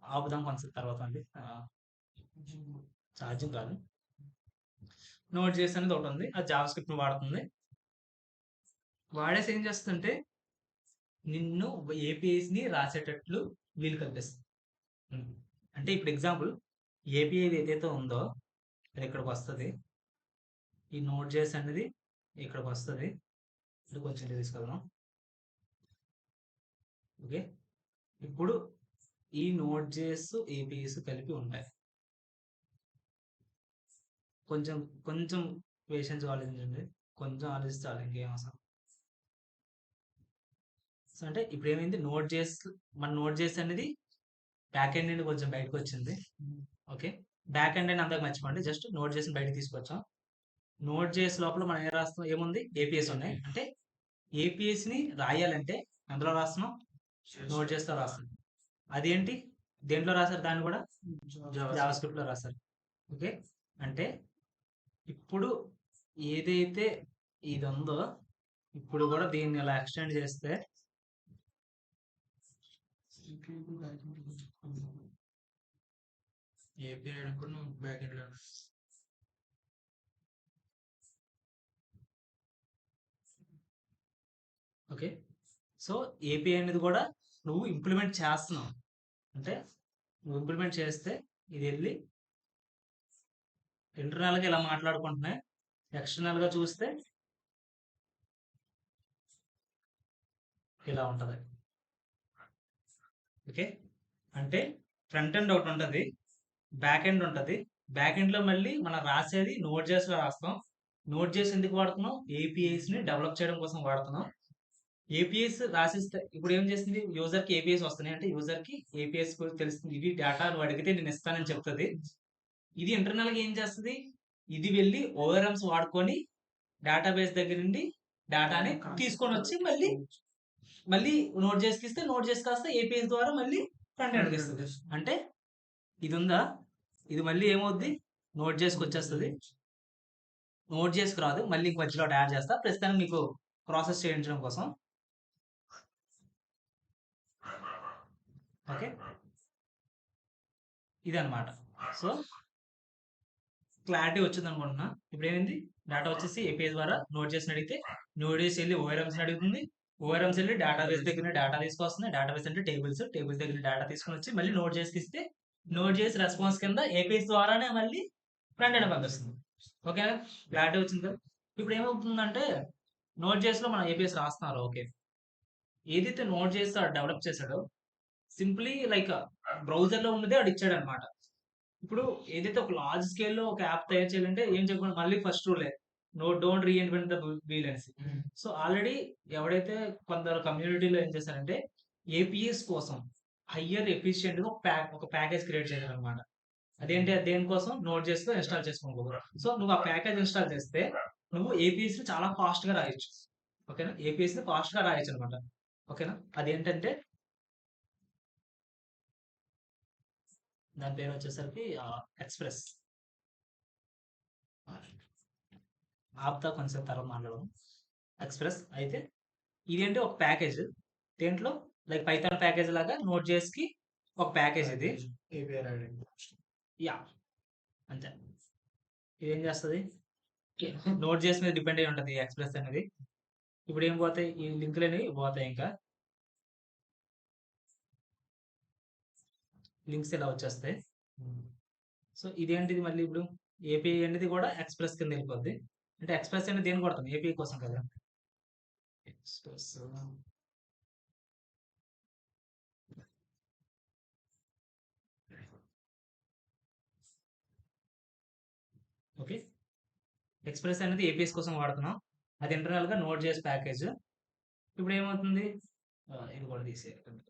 S1: ఆపుదాం కొంచెం తర్వాత అండి. ఛార్జింగ్ కాదు. నోడ్ జేఎస్ అనేది ఒకటి ఉంది. అది జావా స్క్రిప్ట్‌ని వాడుతుంది. వాడేసి ఏం చేస్తుందంటే నిన్ను ఏపీఐస్‌ని రాసేటట్లు వీలు కల్పిస్తుంది. అంటే ఇప్పుడు ఎగ్జాంపుల్ ఏపీఐ ఏదైతే ఉందో అది ఇక్కడికొస్తది. ఈ నోడ్ జేఎస్ అనేది ఇక్కడికొస్తది. ఇది కొంచెం తీసుకెళ్దాం. ఓకే. ఇప్పుడు ఈ నోడ్ జేఎస్, ఏపీఐస్ కలిపి ఉంటాయి. కొంచెం పేషెన్స్ ఆలోచించండి. కొంచెం ఆలోచిస్తే చాలు ఇంకేం అవసరం. సో, అంటే ఇప్పుడు ఏమైంది మన నోడ్ జేఎస్ అనేది బ్యాక్ ఎండ్ నుండి కొంచెం బయటకొచ్చింది. ఓకే. బ్యాక్ ఎండ్ అని అందాక మర్చిపోండి. జస్ట్ నోడ్ జేఎస్‌ని బయటకి తీసుకొచ్చాం. నోడ్ జేఎస్ లోపల మనం ఏం రాస్తున్నాం? ఏముంది? ఏపీఎస్ ఉన్నాయి. అంటే ఏపీఎస్‌ని రాయాలంటే ఎందులో రాస్తున్నాం? నోడ్ జేఎస్‌లో రాస్తున్నాం. అదేంటి? దేంట్లో రాసారు దాన్ని కూడా? జావా స్క్రిప్ట్‌లో రాసారు. ఓకే. అంటే ఇప్పుడు ఏదైతే ఇది ఉందో ఇప్పుడు కూడా దీన్ని ఇలా ఎక్స్టెండ్ చేస్తే
S2: ఏపీఐ కూడా నువ్వు బ్యాక్ ఎండ్‌లో
S1: ఓకే. సో, ఏపీఐ అనేది కూడా నువ్వు ఇంప్లిమెంట్ చేస్తున్నావు. అంటే నువ్వు ఇంప్లిమెంట్ చేస్తే ఇది వెళ్ళి ఇంటర్నల్‌గా ఇలా మాట్లాడుకుంటున్నాయి. ఎక్స్టర్నల్‌గా చూస్తే ఇలా ఉంటది. ఓకే. అంటే ఫ్రంట్ ఎండ్ ఒకటి ఉంటది. బ్యాక్ ఎండ్ ఉంటది. బ్యాక్ ఎండ్‌లో మళ్ళీ మనం రాసేది నోడ్ జేఎస్‌లో రాస్తాం. నోడ్ జేఎస్ ఎందుకు వాడుతున్నాం? ఏపీఐస్‌ని డెవలప్ చేయడం కోసం వాడుతున్నాం. ఏపీఐస్ రాసిస్తే ఇప్పుడు ఏం చేస్తుంది? యూజర్‌కి ఏపీఐస్ వస్తున్నాయి. అంటే యూజర్‌కి ఏపీఐస్ గురించి తెలుస్తుంది. ఇది డేటా నువ్వు అడిగితే నేను ఇస్తానని చెప్తది. ఇది ఇంటర్నల్‌గా ఏం చేస్తది? ఇది వెళ్లి ఓఆర్ఎమ్స్ వాడుకొని డేటాబేస్ దగ్గర నుండి డేటాని తీసుకొనొచ్చి మళ్ళీ మళ్ళీ నోట్ జేస్కి ఇస్తే నోట్ జేస్ కాస్త ఏపీఎస్ ద్వారా మళ్ళీ ఫ్రంట్ ఎండ్కి ఇస్తుంది. అంటే ఇది ఉందా, ఇది మళ్ళీ ఏమవుద్ది, నోట్ జేస్కి వచ్చేస్తుంది. నోట్ జేస్కి రాదు, మళ్ళీ మధ్యలో ఒకటి యాడ్ చేస్తా ప్రస్తుతానికి మీకు ప్రాసెస్ చేయించడం కోసం. ఓకే, ఇదన్నమాట. సో క్లారిటీ వచ్చింది అనుకుంటున్నా. ఇప్పుడు ఏమైంది, డేటా వచ్చేసి ఏపీఎస్ ద్వారా నోట్ చేసి అడిగితే నోట్ చేసి వెళ్ళి ఓఆర్ఎంస్ అడుగుతుంది. ఓఆర్ఎంస్ వెళ్ళి డేటాబేస్ దగ్గర డేటా తీసుకొస్తుంది. డేటాబేస్ అంటే టేబుల్స్ దగ్గర డేటా తీసుకొని వచ్చి మళ్ళీ నోట్ చేసి ఇస్తే నోట్ చేసి రెస్పాన్స్ కింద ఏపీఎస్ ద్వారానే మళ్ళీ ఫ్రంట్ ఎండ్ పంపిస్తుంది. ఓకేనా, క్లారిటీ వచ్చింది కదా. ఇప్పుడు ఏమవుతుందంటే నోట్ చేసిలో మనం ఏపీఎస్ రాస్తున్నారు. ఓకే, ఏదైతే నోట్ చేసి డెవలప్ చేశాడో సింప్లీ లైక్ బ్రౌజర్ లో ఉన్నదే వాడు ఇచ్చాడు అనమాట. ఇప్పుడు ఏదైతే ఒక లార్జ్ స్కేల్ లో ఒక యాప్ తయారు చేయాలంటే ఏం చెప్పండి, మళ్ళీ ఫస్ట్ రూలే డోంట్ రీఇన్వెంట్ ద వీల్ అనేసి. సో ఆల్రెడీ ఎవడైతే కొందరు కమ్యూనిటీలో ఏం చేశారంటే ఏపీఎస్ కోసం హయ్యర్ ఎఫిషియెంట్ గా ఒక ప్యాకేజ్ క్రియేట్ చేశారు అనమాట. అదేంటి, దేనికోసం, నోట్ చేసి ఇన్స్టాల్ చేసుకోవాలి. సో నువ్వు ఆ ప్యాకేజ్ ఇన్స్టాల్ చేస్తే నువ్వు ఏపీఎస్ ని చాలా ఫాస్ట్ గా రాయొచ్చు. ఓకేనా, ఏపీఎస్ ని ఫాస్ట్ గా రాయొచ్చు అనమాట. ఓకేనా, అదేంటంటే దాని పేరు వచ్చేసరికి ఎక్స్ప్రెస్. ఆప్తా కొంచెం తర్వాత మాట్లాడడం. ఎక్స్ప్రెస్ అయితే ఇదేంటి ఒక ప్యాకేజ్, దేంట్లో లైక్ పైథాన్ ప్యాకేజ్ లాగా నోట్ జేస్కి ఒక ప్యాకేజ్ ఇది. యా, అంతే. ఇదేం చేస్తుంది, నోట్ జేస్ మీద డిపెండ్ అయి ఉంటుంది ఎక్స్ప్రెస్ అనేది. ఇప్పుడు ఏం పోతాయి, ఈ లింకులు అనేవి పోతాయి. ఇంకా లింక్స్ ఇలా వచ్చేస్తాయి. సో ఇదేంటిది మళ్ళీ ఇప్పుడు ఏపీఐ అనేది కూడా ఎక్స్ప్రెస్ కింద వెళ్ళిపోద్ది. అంటే ఎక్స్ప్రెస్ అనేది దేని కొడుతుంది, ఏపీఐ కోసం కదా. ఎక్స్ప్రెస్ ఓకే, ఎక్స్ప్రెస్ అనేది ఏపీఎస్ కోసం వాడుతున్నాం. అది ఇంటర్నల్ గా నోట్ చేసి ప్యాకేజ్. ఇప్పుడు ఏమవుతుంది, ఇది కూడా తీసేయాలి.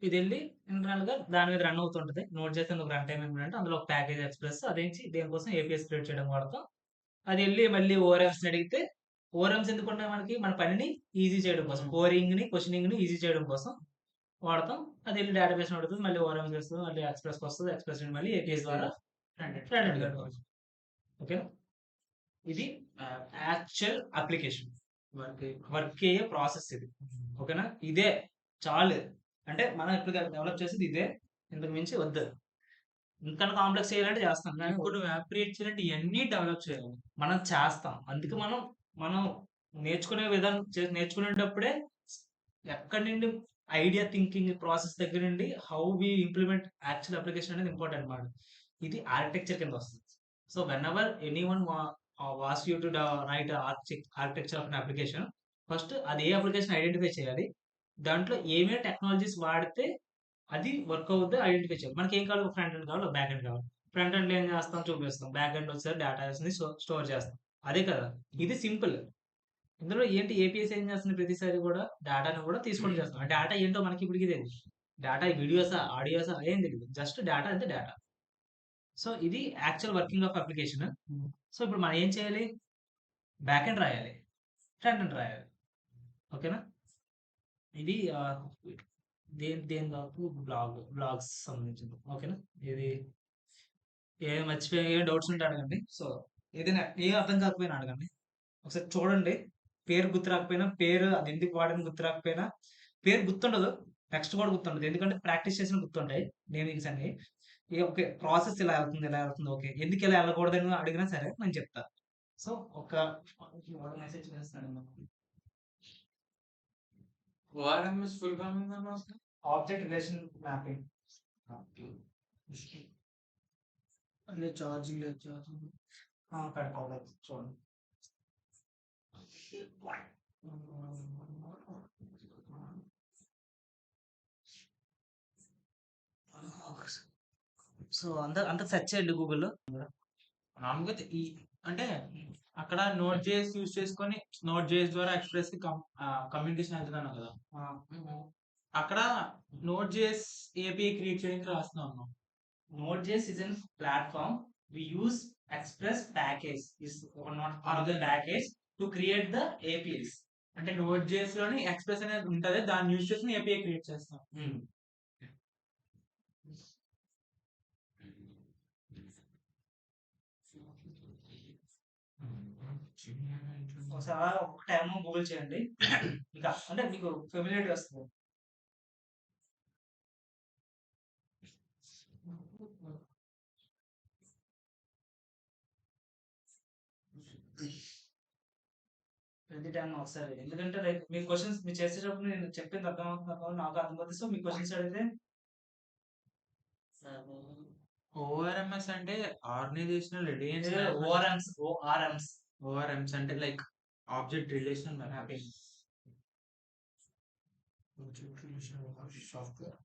S1: ఇది వెళ్ళి ఇంటర్నల్ గా దాని మీద రన్ అవుతుంటది. నోట్ చేస్తే ఒక రన్ టైం అంటే అందులో ఒక ప్యాకేజ్ ఎక్స్ప్రెస్ అదేంటి దేనికోసం ఏపీఎస్ క్రియేట్ చేయడం వాడతాం. అది వెళ్ళి మళ్ళీ ఓఆర్ఎంస్ అడిగితే ఓఆర్ఎంస్ ఎందుకుంటే మనకి మన పనిని ఈజీ చేయడం కోసం, కోరింగ్ ని క్వశ్చనింగ్ ని ఈజీ చేయడం కోసం వాడతాం. అది వెళ్ళి డేటాబేస్ అడుగుతుంది, మళ్ళీ ఓఆర్ఎంస్ వస్తుంది, మళ్ళీ ఎక్స్ప్రెస్ వస్తుంది, ఎక్స్ప్రెస్ మళ్ళీ ఏపీఎస్ ద్వారా ఓకే. ఇది యాక్చువల్ అప్లికేషన్ వర్క్ అయ్యే ప్రాసెస్ ఇది. ఓకేనా, ఇదే చాలు. అంటే మనం ఇప్పుడు డెవలప్ చేసేది ఇదే, ఇంతకు మించి వద్దు. ఇంకా కాంప్లెక్స్ చేయాలంటే చేస్తాం, కానీ ఇప్పుడు యాప్ క్రియేట్ చేయాలంటే ఇవన్నీ డెవలప్ చేయాలి, మనం చేస్తాం. అందుకే మనం నేర్చుకునే విధానం నేర్చుకునేటప్పుడే ఎక్కడి నుండి ఐడియా థింకింగ్ ప్రాసెస్ దగ్గర నుండి how we implement actual application అనేది ఇంపార్టెంట్ అన్నమాట. ఇది ఆర్కిటెక్చర్ కింద వస్తుంది. So whenever anyone was you to write architecture of an application, first అది ఏ అప్లికేషన్ ఐడెంటిఫై చేయాలి, దాంట్లో ఏమేమి టెక్నాలజీస్ వాడితే అది వర్క్ అవుద్ది ఐడెంటిఫై చేయాలి. మనకి ఏం కావాలి, ఫ్రంట్ ఎండ్ కావాలి, బ్యాక్ ఎండ్ కావాలి. ఫ్రంట్ ఎండ్ ఏం చేస్తాం, చూపిస్తాం. బ్యాక్ ఎండ్ వచ్చేసరికి డేటా స్టోర్ చేస్తాం. అదే కదా, ఇది సింపుల్. ఇందులో ఏంటి, ఏపీఎస్ ఏం చేస్తుంది, ప్రతిసారి కూడా డేటాను కూడా తీసుకొని చేస్తాం. ఆ డేటా ఏంటో మనకి ఇప్పటికి తెలియదు. డేటా వీడియోసా ఆడియోసా ఏం తెలియదు, జస్ట్ డేటా అంటే డేటా. సో ఇది actual working of application. So ఇప్పుడు మనం ఏం చేయాలి, బ్యాక్ ఎండ్ రాయాలి, ఫ్రంట్ ఎండ్ రాయాలి. ఓకేనా, ఇది దేని కాదు, బ్లాగ్స్ సంబంధించింది. ఓకేనా, ఇది ఏ మర్చిపోయి ఏ డౌట్స్ ఉంటే అడగండి. సో ఏదైనా ఏ అర్థం కాకపోయినా అడగండి. ఒకసారి చూడండి, పేరు గుర్తు రాకపోయినా, పేరు అది ఎందుకు వాడని గుర్తు రాకపోయినా, పేరు గుర్తుండదు, నెక్స్ట్ కూడా గుర్తుండదు, ఎందుకంటే ప్రాక్టీస్ చేసిన గుర్తుంటాయి నేమింగ్స్ అన్ని. ఓకే, ప్రాసెస్ ఇలా వెళ్తుంది, ఓకే, ఎందుకు ఇలా వెళ్ళకూడదని అడిగినా సరే నేను చెప్తా. సో ఒక మెసేజ్ చేస్తాను,
S2: ORMs full form
S1: object relation mapping.
S2: అదే ఛార్జింగ్ లేదు, ఛార్జింగ్
S1: పెడతాం చూడండి. సో అంత సెర్చ్ చేయండి గూగుల్లో.
S2: మామూలుగా ఈ అంటే అక్కడ నోట్ జేఎస్ యూజ్ చేసుకొని నోట్ జేఎస్ ద్వారా ఎక్స్ప్రెస్ కి కమ్యూనికేషన్ వెళ్తున్నాను కదా, అక్కడ నోట్ జేఎస్ ఏపీఐ క్రియేట్ చేయడానికి రాస్తున్నాను.
S1: Node JS is an platform we use express package is one of the
S2: అర్థం
S1: package to create the APIs.
S2: అంటే నోట్ జేఎస్ లోని ఎక్స్ప్రెస్ అనేది ఉంటది, దాన్ని యూజ్ చేసి ఏపీఐ క్రియేట్ చేస్తాం.
S1: ఒకసారి ఒక టైం గూగుల్ చేయండి ఇంకా అంటే మీకు ఫెమిలియర్ వస్తుంది. ప్రతి టైం ఒకసారి, ఎందుకంటే లైక్ మీ క్వశ్చన్స్ మీరు చేసేటప్పుడు నేను చెప్పింది అర్థమవుతుంది నాకు అర్థమవుతుంది. సో మీ క్వశ్చన్స్ అడిగితే
S2: ఓఆర్ఎంఎస్ అంటే ఆర్గనైజేషనల్ రెడీనెస్
S1: ఓఆర్ఎంస్ ఓఆర్ఎంస్
S2: ఓఆర్ఎంస్ అంటే like object relational mapping.
S3: Object relational software.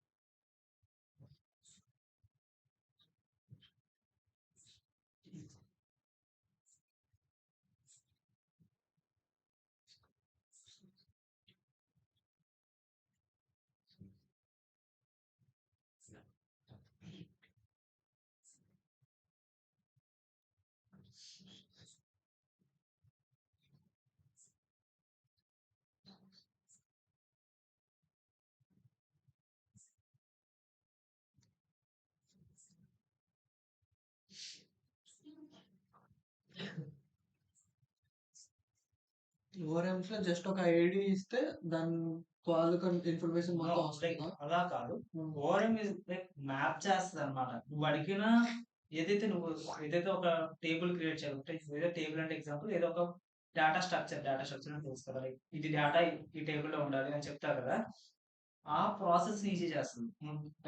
S3: ఓఆర్ఎంస్ లో జస్ట్ ఒక ఐడి ఇస్తే దాని వాళ్ళకి ఇన్ఫర్మేషన్ మొత్తం వస్తుందా?
S1: అలా కాదు, ఓఆర్ఎం ఇస్ లైక్ మ్యాప్ చేస్తుంది అనమాట. నువ్వు అడిగిన ఏదైతే ఒక టేబుల్ క్రియేట్ చేయాలి, ఏదో టేబుల్ అంటే ఎగ్జాంపుల్ ఏదో ఒక డేటా స్ట్రక్చర్ అని తెలుసు కదా, లైక్ ఇది డేటా ఈ టేబుల్ లో ఉండాలి అని చెప్తారు కదా, ఆ ప్రాసెస్ ఈజీ చేస్తుంది.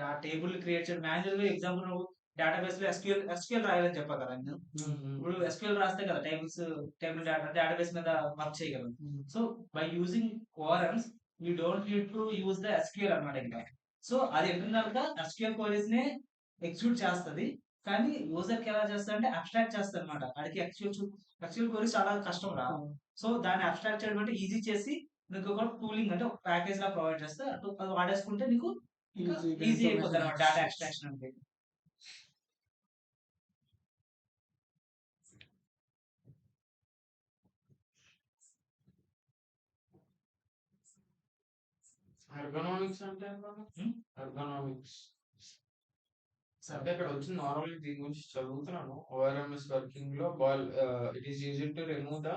S1: ఆ టేబుల్ క్రియేట్ చేయడం మాన్యువల్ గా, ఎగ్జాంపుల్ నువ్వు డేటాబేస్ లో ఎస్క్యూఎల్ రాయాలని చెప్పా కదా నేను. ఇప్పుడు ఎస్క్యూఎల్ రాస్తే కదా టేబుల్ డేటాబేస్ మీద వర్క్ చేయగలం. So by using ORMs you don't need to use the SQL అనమాట. ఇంకా సో అది ఇంటర్నల్ గా ఎస్క్యూఎల్ క్వరీస్ ని ఎగ్జిక్యూట్ చేస్తుంది, కానీ యూజర్ కి ఎలా చేస్తా అంటే అబ్స్ట్రాక్ట్ చేస్తుంది అనమాట. అడిగి ఎస్క్యూఎల్ క్వరీస్ చాలా కష్టం రా. సో దాన్ని అబ్స్ట్రాక్ట్ చేయడం అంటే ఈజీ చేసి నీకు ఒక టూలింగ్ అంటే ఒక ప్యాకేజ్ లా ప్రొవైడ్ చేస్తే అది వాడేసుకుంటే నీకు ఈజీ అయిపోతుంది అనమాట డేటా ఎక్స్ట్రాక్షన్ అంటే.
S3: ఎర్గనామిక్స్ అంటే ఎర్గనామిక్స్ అంటే ఇక్కడ వచ్చిన నార్మల్ దీని గురించి చదువుతున్నాను. ఓఆర్ఎంఎస్ వర్కింగ్ లో it is used to remove the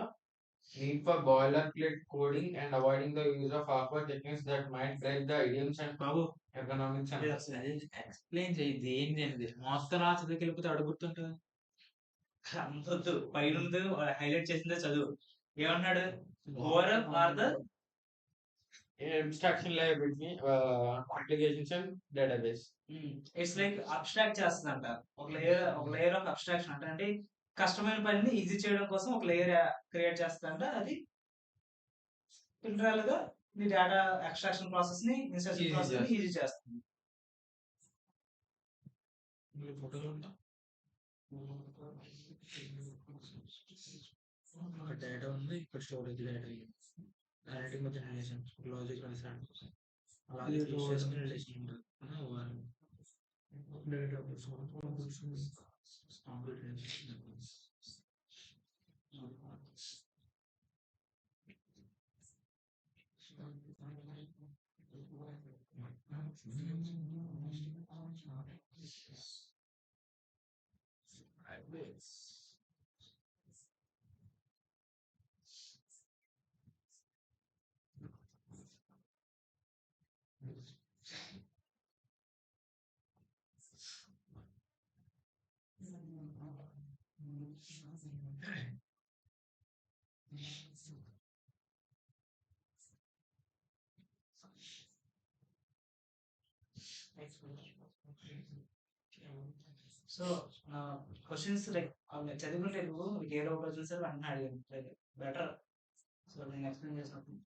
S3: need for boilerplate coding and avoiding the use of awkward techniques that might break the idioms and
S2: Babu
S3: economics and
S2: explain చేయి ఏంటి అనేది. మొత్తం రా చదివికెళ్ళిపోతే అడుగుతుంటుంది.
S1: అంతొద్దు, పైన హైలైట్ చేసిందే చదువు. ఏమన్నాడు? ORM are the
S3: abstraction layer between applications and database.
S1: It's like abstract చేస్తుందంట. ఒక లేయర్ ఆఫ్ అబ్స్ట్రాక్షన్ అంటే కష్టమైన పనిని ఈజీ చేయడం కోసం ఒక లేయర్ క్రియేట్ చేస్తుందంట. అది ఇంటర్నల్ గా నీ డేటా ఎక్స్ట్రాక్షన్ ప్రాసెస్ ని, ఇన్సర్షన్ ప్రాసెస్ ని ఈజీ చేస్తుంది.
S2: డేటా ఉంది, ఇక్కడ స్టోరేజ్ డేటా, అన్నిటికి మధ్య రిలేషన్, లాజిక్ అలాగే రిలేషన్ ఉంటుంది.
S1: సో క్వశ్చన్స్ లైక్ చదువుకుంటే నువ్వు మీకు ఏ డౌట్ వచ్చినా సరే అన్నీ అడిగాను, లైక్ బెటర్. సో నేను ఎక్స్ప్లెయిన్ చేసినప్పుడు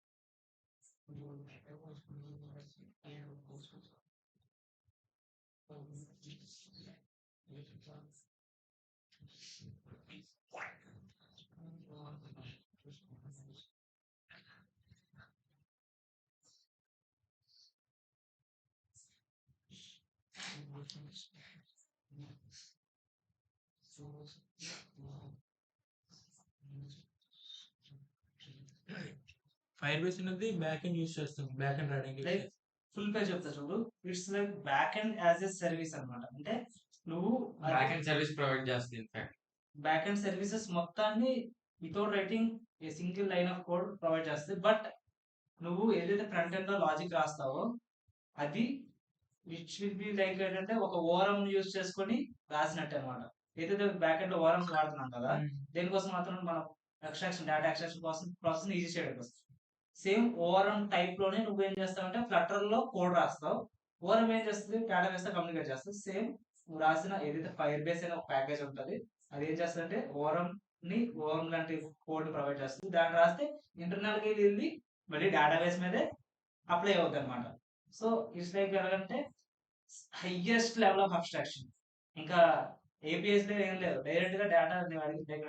S2: ఫైర్ బేస్ అనేది బ్యాక్ ఎండ్ యూస్ చేస్తుంది, back end riding
S1: like full page చెప్తా చూడు, it's like back and as a service అనమాట. అంటే నువ్వు
S3: బ్యాక్ అండ్ సర్వీస్ ప్రొవైడ్ చేస్తుంది ఇన్ఫాక్ట్.
S1: బ్యాక్ అండ్ సర్వీసెస్ మొత్తాన్ని without writing a single line of code provide చేస్తుంది. But నువ్వు ఏదైతే ఫ్రంట్ ఎండ్ లో లాజిక్ రాస్తావో అది విచ్ విల్ బి లైక్ ఏంటంటే ఒక ఓరం యూజ్ చేసుకొని రాసినట్టు అనమాట. ఏదైతే బ్యాక్ ఎండ్ లో ఓరమ్స్ వాడుతున్నాం కదా, దేనికోసం మాత్రం మనం డేటా ఎక్స్ట్రాక్షన్ కోసం ప్రాసెస్ ఈజీ చేయడం కోసం. సేమ్ ఓరం టైప్ లోనే నువ్వేం చేస్తావంటే ఫ్లటర్ లో కోడ్ రాస్తావు. ఓరం ఏం చేస్తుంది, డేటాబేస్ తో కమ్యూనికేట్ చేస్తుంది. సేమ్ నువ్వు రాసిన ఏదైతే ఫైర్ బేస్ అనే ఒక ప్యాకేజ్ ఉంటుంది, అది ఏం చేస్తుంది అంటే ఓరం లాంటి కోడ్ ప్రొవైడ్ చేస్తుంది. దాన్ని రాస్తే ఇంటర్నల్ కి వెళ్ళి మళ్ళీ డేటాబేస్ మీదే అప్లై అవుతుంది అనమాట. సో ఇట్స్ లైక్ ఎలాగంటే హైయెస్ట్ లెవెల్ ఆఫ్ అబ్స్ట్రాక్షన్. ఇంకా ఏపీఎస్ లో ఏం లేదు, డైరెక్ట్ గా డేటా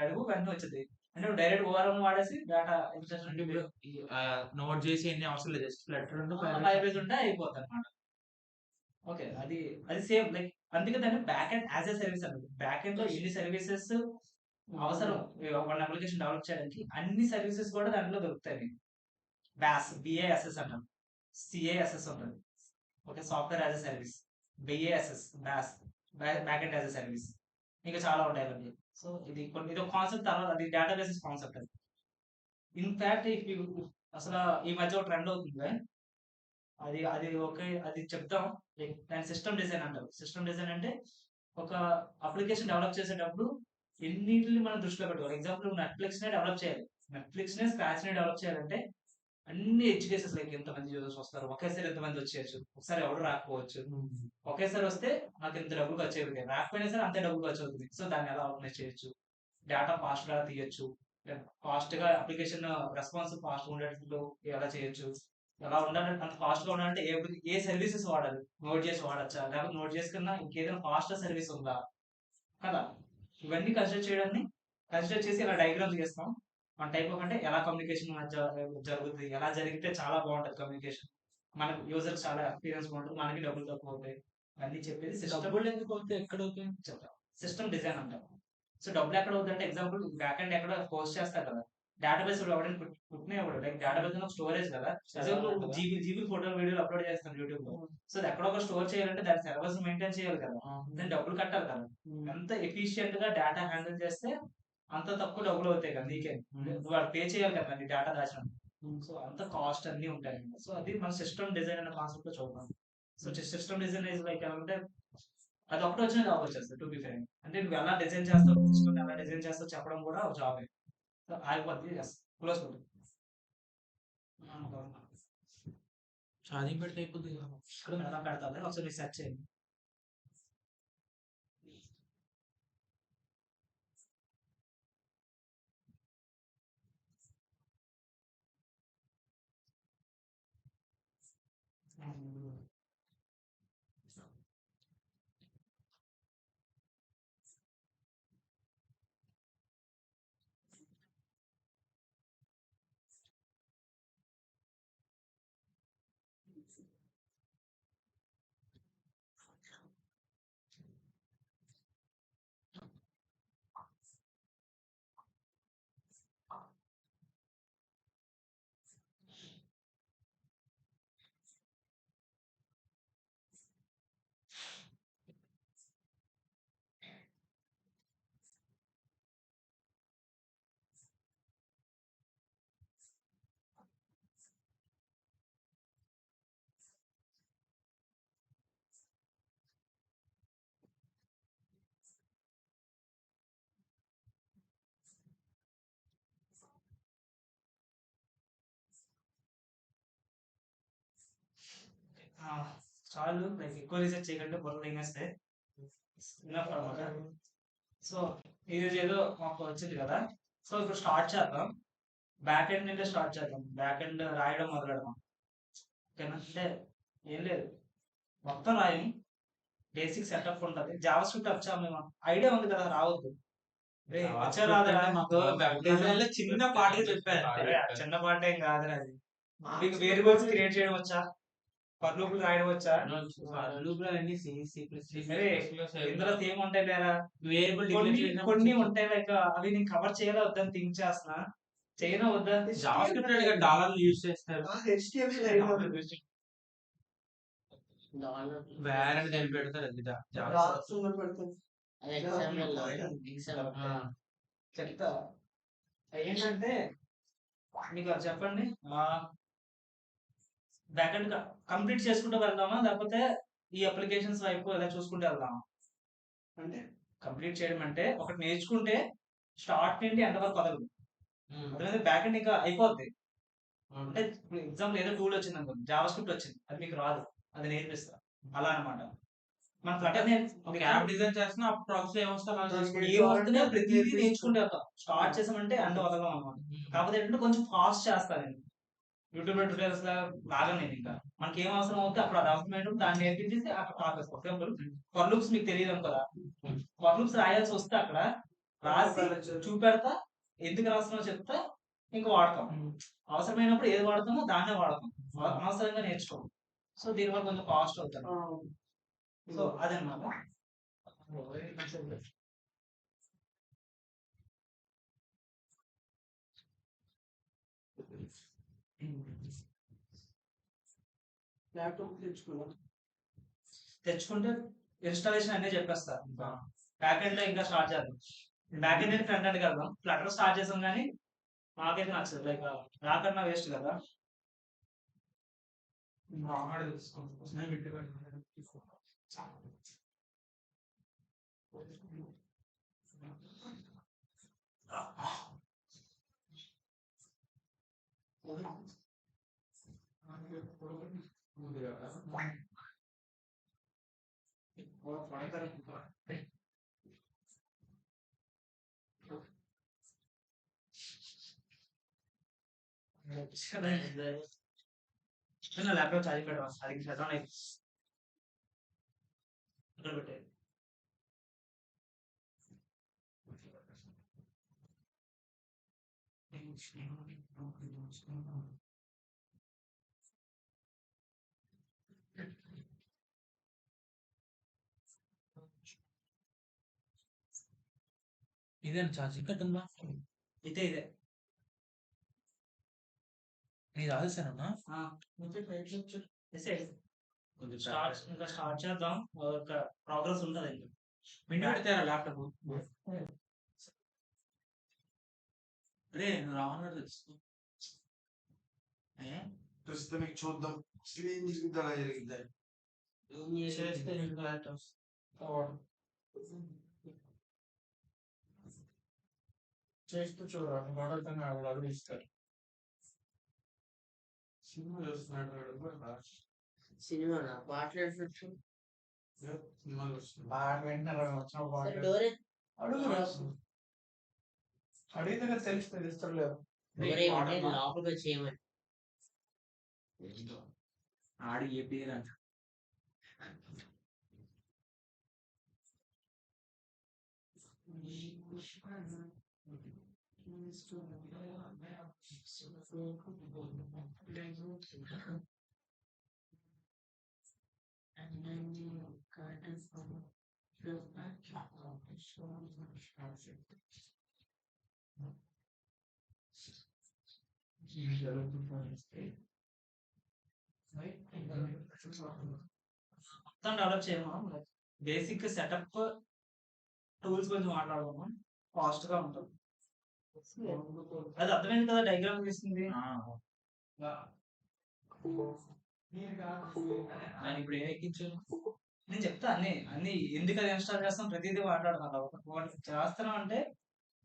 S1: అడుగు వెంటనే వచ్చింది. అంటే డైరెక్ట్ ఓఆర్ఎం వాడేసి డేటా
S2: అంటే ఇప్పుడు నోట్ చేసి ఎన్ని అవసరం లేదు, జస్ట్ ఫ్లటర్
S1: ఫైర్ బేస్ ఉంటే అయిపోతుంది అనమాట. ఓకే, అది అది సేమ్ లైక్ అందుకే దాన్ని back and as a service అన్నది. బ్యాక్ ఎండ్ లో ఎన్ని సర్వీసెస్ అవసరం వన్ అప్లికేషన్ డెవలప్ చేయడానికి, అన్ని సర్వీసెస్ కూడా దాంట్లో దొరుకుతాయి మీకు. బిఏఎస్ఎస్ అంటాం, సిఏఎస్ఎస్ ఉంటుంది. Okay, software as a service, BaaS back end as a service, ఇంకా చాలా ఉంటాయి అవన్నీ. సో ఇది ఒక కాన్సెప్ట్. తర్వాత అది డేటాబేసెస్ కాన్సెప్ట్. అది ఇన్ఫాక్ట్ అసలు ఈ మధ్య ఒక ట్రెండ్ అవుతుంది, అది అది ఓకే, అది చెప్తాం. దాని సిస్టమ్ డిజైన్ అంటారు. సిస్టమ్ డిజైన్ అంటే ఒక అప్లికేషన్ డెవలప్ చేసేటప్పుడు ఎన్నింటిని మనం దృష్టిలో పెట్టుకోవాలి. ఎగ్జాంపుల్ నెట్ఫ్లిక్స్ నే డెవలప్ చేయాలి, నెట్ఫ్లిక్స్ నే స్క్రాచ్ నే డెవలప్ చేయాలంటే అన్ని ఎడ్జ్ కేసెస్ లైక్ ఎంతమంది యూజర్స్ వస్తారు, ఒకేసారి ఎంతమంది వచ్చేయచ్చు, ఒకసారి ఎవరు రాకపోవచ్చు, ఒకేసారి వస్తే నాకు ఇంత డబ్బులు ఖర్చు అవుతుంది, రాకపోయినా సరే అంతే డబ్బులు ఖర్చు అవుతుంది. సో దాన్ని ఎలా ఆర్గనైజ్ చేయొచ్చు, డేటా ఫాస్ట్ గా తీయొచ్చు, ఫాస్ట్ గా అప్లికేషన్ రెస్పాన్స్ ఫాస్ట్ ఉండేటట్లు ఎలా చేయొచ్చు, ఎలా ఉండాలంటే అంత ఫాస్ట్ గా ఉండాలంటే ఏ సర్వీసెస్ వాడాలి, నోట్ చేసి వాడచ్చా, లేకపోతే నోట్ చేసి కన్నా ఇంకేదైనా ఫాస్ట్ సర్వీస్ ఉందా కదా, ఇవన్నీ కన్సిడర్ చేసి ఇలా డయాగ్రామ్ చేస్తాం. మన టైప్ ఆఫ్ అంటే ఎలా కమ్యూనికేషన్ జరుగుతుంది, ఎలా జరిగితే చాలా బాగుంటుంది కమ్యూనికేషన్, మనకు యూజర్ చాలా ఎక్స్పీరియన్స్ బాగుంటుంది, మనకి డబ్బులు తక్కువ అవుతాయి అన్ని చెప్పేది. సిస్టమ్
S2: ఎందుకు అవుతాయి, ఎక్కడ అవుతాయి
S1: చెప్తాం, సిస్టమ్ డిజైన్ అంటాం. సో డబ్బులు ఎక్కడ అవుతుంది అంటే ఎగ్జాంపుల్ బ్యాక్ ఎండ్ ఎక్కడ పోస్ట్ చేస్తారు కదా, డేటాబేస్ ఎవరైనా పుట్టినప్పుడు లైక్ డేటాబేస్ స్టోరేజ్ కదా, జీబీ ఫోటో వీడియోలు అప్లోడ్ చేస్తాం యూట్యూబ్ లో. సో అది ఎక్కడ ఒక స్టోర్ చేయాలంటే దాని సర్వర్స్ మెయింటైన్ చేయాలి కదా, దాని డబ్బులు కట్టాలి కదా. ఎంత ఎఫిషియెంట్ గా డేటా హ్యాండిల్ చేస్తే అంత తక్కువ డబ్బులు అవుతాయి కదా నీకే, నువ్వు వాడు పే చేయాలి కదా నీ డేటా దాచిన. సో అంత కాస్ట్ అన్ని ఉంటాయి. సో అది మన సిస్టమ్ డిజైన్ అనే కాన్సెప్ట్ లో చూద్దాం. So system design is like అంటే అది ఒకటి వచ్చిన జాబ్ వచ్చేస్తుంది. టు బి ఫ్రాంక్ అంటే నువ్వు ఎలా డిజైన్ చేస్తావు, సిస్టమ్ ఎలా డిజైన్ చేస్తావు చెప్పడం కూడా ఒక జాబ్. సో అయిపోద్ది, క్లోజ్ కొట్టు.
S2: ఛార్జింగ్ పెడితే అయిపోద్ది కదా.
S1: ఎలా పెడతాది ఒకసారి సెర్చ్ చేయండి. చాలు, లైక్ ఎక్కువ రీసెర్చ్ చేయకంటే బుర్రలు తినేస్తే ఇనఫ్ అనమాట. సో ఈరోజు ఏదో మాకు వచ్చింది కదా, సో ఇప్పుడు స్టార్ట్ చేద్దాం. బ్యాక్ ఎండ్ నుండి స్టార్ట్ చేద్దాం, బ్యాక్ ఎండ్ రాయడం మొదలెడదాం. ఓకేనా, అంటే ఏం లేదు, మొత్తం రాయం, బేసిక్ సెటప్ ఉంటుంది. జావా స్క్రిప్ట్ వచ్చా మేము ఐడియా ఉంది కదా, రావద్దు వచ్చా రాదురా,
S2: చిన్న పాటగా చెప్పారు.
S1: చిన్న పాట ఏం కాదురా అది. మీకు వేరియబుల్స్ క్రియేట్ చేయడం వచ్చా, ఫర్ లూపులు రాయడం వచ్చా?
S2: అన్ని
S1: ఇందులో సేమ్ ఉంటాయి లేదా?
S2: వేరియబుల్
S1: కొన్ని ఉంటాయి లైక్ అవి నేను కవర్ చేయాలా వద్దని థింక్ చేస్తున్నా, చేయనా వద్దా?
S2: జావా స్క్రిప్ట్ డాలర్లు యూజ్ చేస్తారు. వేర్ అని దాన్ని పెడతారు. అది
S1: చెప్తా ఏంటంటే మీకు అది చెప్పండి. బ్యాకెండ్ కంప్లీట్ చేసుకుంటూ వెళ్దామా, లేకపోతే ఈ అప్లికేషన్స్ వైపు ఎలా చూసుకుంటూ వెళ్దామా? అంటే కంప్లీట్ చేయడం అంటే ఒకటి నేర్చుకుంటే స్టార్ట్ నుండి ఎంత వరకు వదలదు. అదే బ్యాకెండ్ ఇంకా అయిపోద్ది. అంటే ఇప్పుడు ఎగ్జాంపుల్ ఏదో టూల్ వచ్చింది అనుకో, జావా స్క్రిప్ట్ వచ్చింది, అది మీకు రాదు, అది నేర్పిస్తా అలా అనమాట. మన ఫ్లటర్
S2: ఒక యాప్ డిజైన్ చేస్తున్నా ఆ ప్రాసెస్
S1: ఏమొస్తున్నా ప్రతిదీ నేర్చుకుంటే వెళ్తాం. స్టార్ట్ చేసామంటే అంత వదలం అనమాట. కాకపోతే ఏంటంటే కొంచెం ఫాస్ట్ చేస్తాను నేను యూట్యూబ్ లో ట్యూటోరియల్స్ లాగా నేను ఇంకా మనకి ఏం అవసరం అవుతే అప్పుడు అది అవసరమైనప్పుడు దాన్ని నేర్పించేసి అక్కడ ఆపేస్తాం. ఎగ్జాంపుల్ ఫర్ లూప్స్ మీకు తెలియదు కదా, ఫర్ లూప్స్ రాయాల్సి వస్తే అక్కడ రాసి చూపెడతా, ఎందుకు రాస్తున్నావు చెప్తా, ఇంకా వాడతాం. అవసరమైనప్పుడు ఏది వాడతామో దాన్నే వాడతాం, అనవసరంగా నేర్చుకోం. సో దీనివల్ల కొంచెం కాస్ట్ అవుతాం. సో అదనమాట. తెచ్చుకుంటే ఇన్స్టాలేషన్ అన్నీ చెప్పేస్తా. బ్యాక్ ఎండ్ లో ఇంకా స్టార్ట్ చేద్దాం. బ్యాక్ ఎండ్ ఫ్రంట్ ఎండ్ వెళ్దాం. ఫ్లటర్ స్టార్ట్ చేసాం కానీ నాకైతే నచ్చదు, లైక్ రాకన్నా వేస్ట్ కదా. ల్యాప్టాప్ ఛార్జింగ్ పెట్టవా? అది షట్ డౌన్ అయిపోయింది. ఇక్కడ పెట్టే
S2: ఇదే ఛార్జింగ్ కట్టుందా?
S1: ఇదే
S2: నీ రాసేసానన్నా
S1: ఇంకా స్టార్ట్ చేద్దాం. ఒక ప్రోగ్రెస్ ఉంటుంది.
S2: విండో పెడతారా ల్యాప్టాప్? అరే నువ్వు రావన్నాడు తెలుసు.
S3: చూస్తే మీకు చూద్దాం ఏం జరిగింది, అలా జరిగింది.
S2: చేస్తే ల్యాప్టాప్
S3: చేస్తూ చూడాలి, మోడల్తోనే అడుగు ఇస్తారు. సినిమా చూస్తున్నాడు,
S4: సినిమా పాటలు
S3: సినిమాలు వస్తున్నాయి.
S1: పాట వింటారు, వచ్చిన పాట అడిగితే కదా తెలుస్తుంది, ఇస్తలేదు.
S4: లోపలికి చేయమని
S2: ఆడి ఏ పేరు అంట.
S1: మొత్తం డెవలప్ చేయమా, బేసిక్ సెటప్ టూల్స్ గురించి మాట్లాడదాము, ఫాస్ట్ గా ఉంటుంది. అది అర్థమైంది కదా, డయాగ్రామ్ తీసింది.
S2: ఇప్పుడు ఏం ఎక్కించాను
S1: నేను చెప్తా అన్ని అన్ని ఎందుకు అది ఇన్స్టాల్ చేస్తాం, ప్రతిదీ మాట్లాడతాం. ఒకటి చేస్తున్నాం అంటే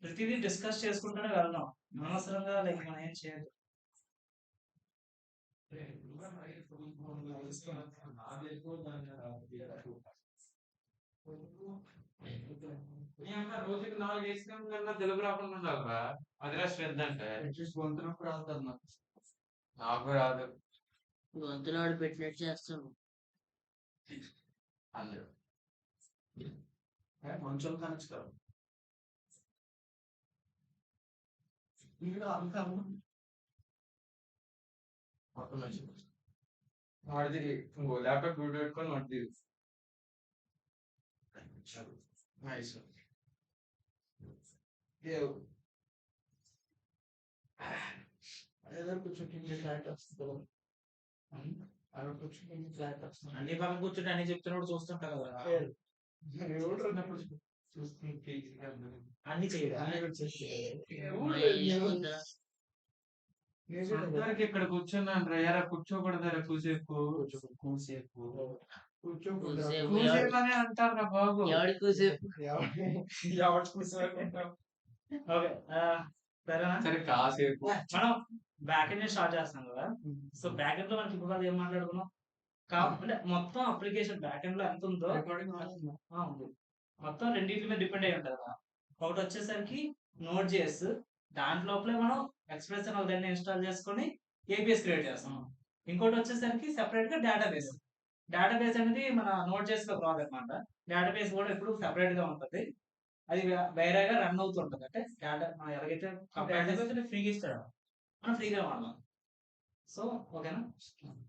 S1: ప్రతిదీ డిస్కస్ చేసుకుంటూనే వెళ్దాం, అనవసరంగా లైక్ మనం ఏం చేయదు.
S3: రోజుకి 4 వేసిన కన్నా తెలుగు రాకుండా ఉండాలిరా, అదిరా శ్రద్ధ అంటే. గొంతునప్పుడు రాదు నాకు రాదు,
S4: గొంతునాడు పెట్టినట్టు చేస్తాం
S3: అందరూ మంచం కనెక్ట్ మొత్తం వాడిది ఇంకో ల్యాప్టాప్ డ్యూటీ పెట్టుకొని వాడిది నైస్
S4: ఏదో కూర్చుంటే ఫ్లాట్ వస్తుంది అక్కడ కూర్చుంటే ఫ్లాట్ వస్తుంది
S2: అన్ని పక్కన కూర్చుంటే అన్ని చెప్తున్నప్పుడు చూస్తుంటా కదా అన్ని చేయడా
S3: అందరికి ఇక్కడ కూర్చున్నాను రా యారా కూర్చోకూడదారా కూసేపు కూసేపు కూసేపు అని అంటారు రా బాబు
S4: ఎవడి కూసేపు
S3: ఎవరు కూసేపు అంటారు
S1: ఓకే సరేనా
S3: సరే కాసేపు
S1: మనం బ్యాక్ ఎండ్ స్టార్ట్ చేస్తాం కదా సో బ్యాక్ ఎండ్ లో మనకి ఇప్పుడు ఏం మాట్లాడుకున్నాం అంటే మొత్తం అప్లికేషన్ బ్యాక్ ఎండ్ లో ఎంత ఉందో ఉంది మొత్తం రెండింటి మీద డిపెండ్ అయి ఉంటుంది కదా ఒకటి వచ్చేసరికి నోట్ జేఎస్ దాంట్లోపలే మనం ఎక్స్ప్రెస్ అని దాన్ని ఇన్స్టాల్ చేసుకొని ఏపీఎస్ క్రియేట్ చేస్తాం ఇంకోటి వచ్చేసరికి సెపరేట్ గా డేటాబేస్ డేటాబేస్ అనేది మన నోట్ జేఎస్ లో రాదు అనమాట డేటాబేస్ కూడా ఎప్పుడు సెపరేట్ గా ఉంటుంది అది వేరేగా రన్ అవుతుంటది అంటే డేటా మనం ఎలాగైతే
S2: ఫ్రీగా ఇస్తాడు
S1: మనం ఫ్రీగా వాడదాం సో ఓకేనా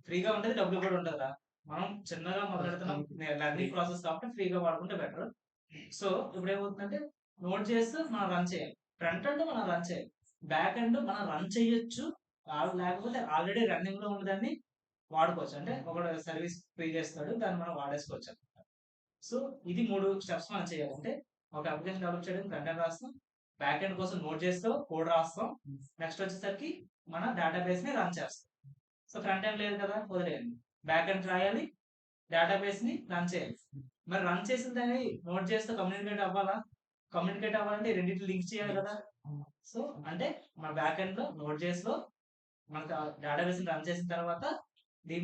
S1: ఫ్రీగా ఉంటుంది డబ్బులు కూడా ఉండదురా మనం చిన్నగా మొదలెడుతున్నాం లెర్నింగ్ ప్రాసెస్ కాబట్టి ఫ్రీగా వాడుకుంటే బెటర్ సో ఇప్పుడు ఏమవుతుందంటే నోట్ చేస్తూ మనం రన్ చేయాలి ఫ్రంట్ ఎండ్ మనం రన్ చేయాలి బ్యాక్ ఎండ్ మనం రన్ చేయొచ్చు లేకపోతే ఆల్రెడీ రన్నింగ్ లో ఉన్నదాన్ని వాడుకోవచ్చు అంటే ఒక సర్వీస్ ఫ్రీ చేస్తాడు దాన్ని మనం వాడేసుకోవచ్చు అనమాట సో ఇది 3 స్టెప్స్ మనం చేయాలి అంటే ఒక అప్లికేషన్ డెవలప్ చేయడానికి ఫ్రంట్ ఎండ్ రాస్తాం బ్యాక్ ఎండ్ కోసం నోట్ చేస్తూ కోడ్ రాస్తాం నెక్స్ట్ వచ్చేసరికి మన డేటాబేస్ ని రన్ చేస్తాం సో ఫ్రంట్ ఎండ్ లేదు కదా వదిలేయండి బ్యాక్ ఎండ్ రాయాలి డేటాబేస్ ని రన్ చేయాలి మరి రన్ చేసిన దాన్ని నోట్ చేస్తూ కమ్యూనికేట్ అవ్వాలా కమ్యూనికేట్ అవ్వాలంటే రెండింటి లింక్ చేయాలి కదా సో అంటే మన బ్యాక్ ఎండ్ లో నోట్ చేసి లో మనకు డేటాబేస్ ని రన్ చేసిన తర్వాత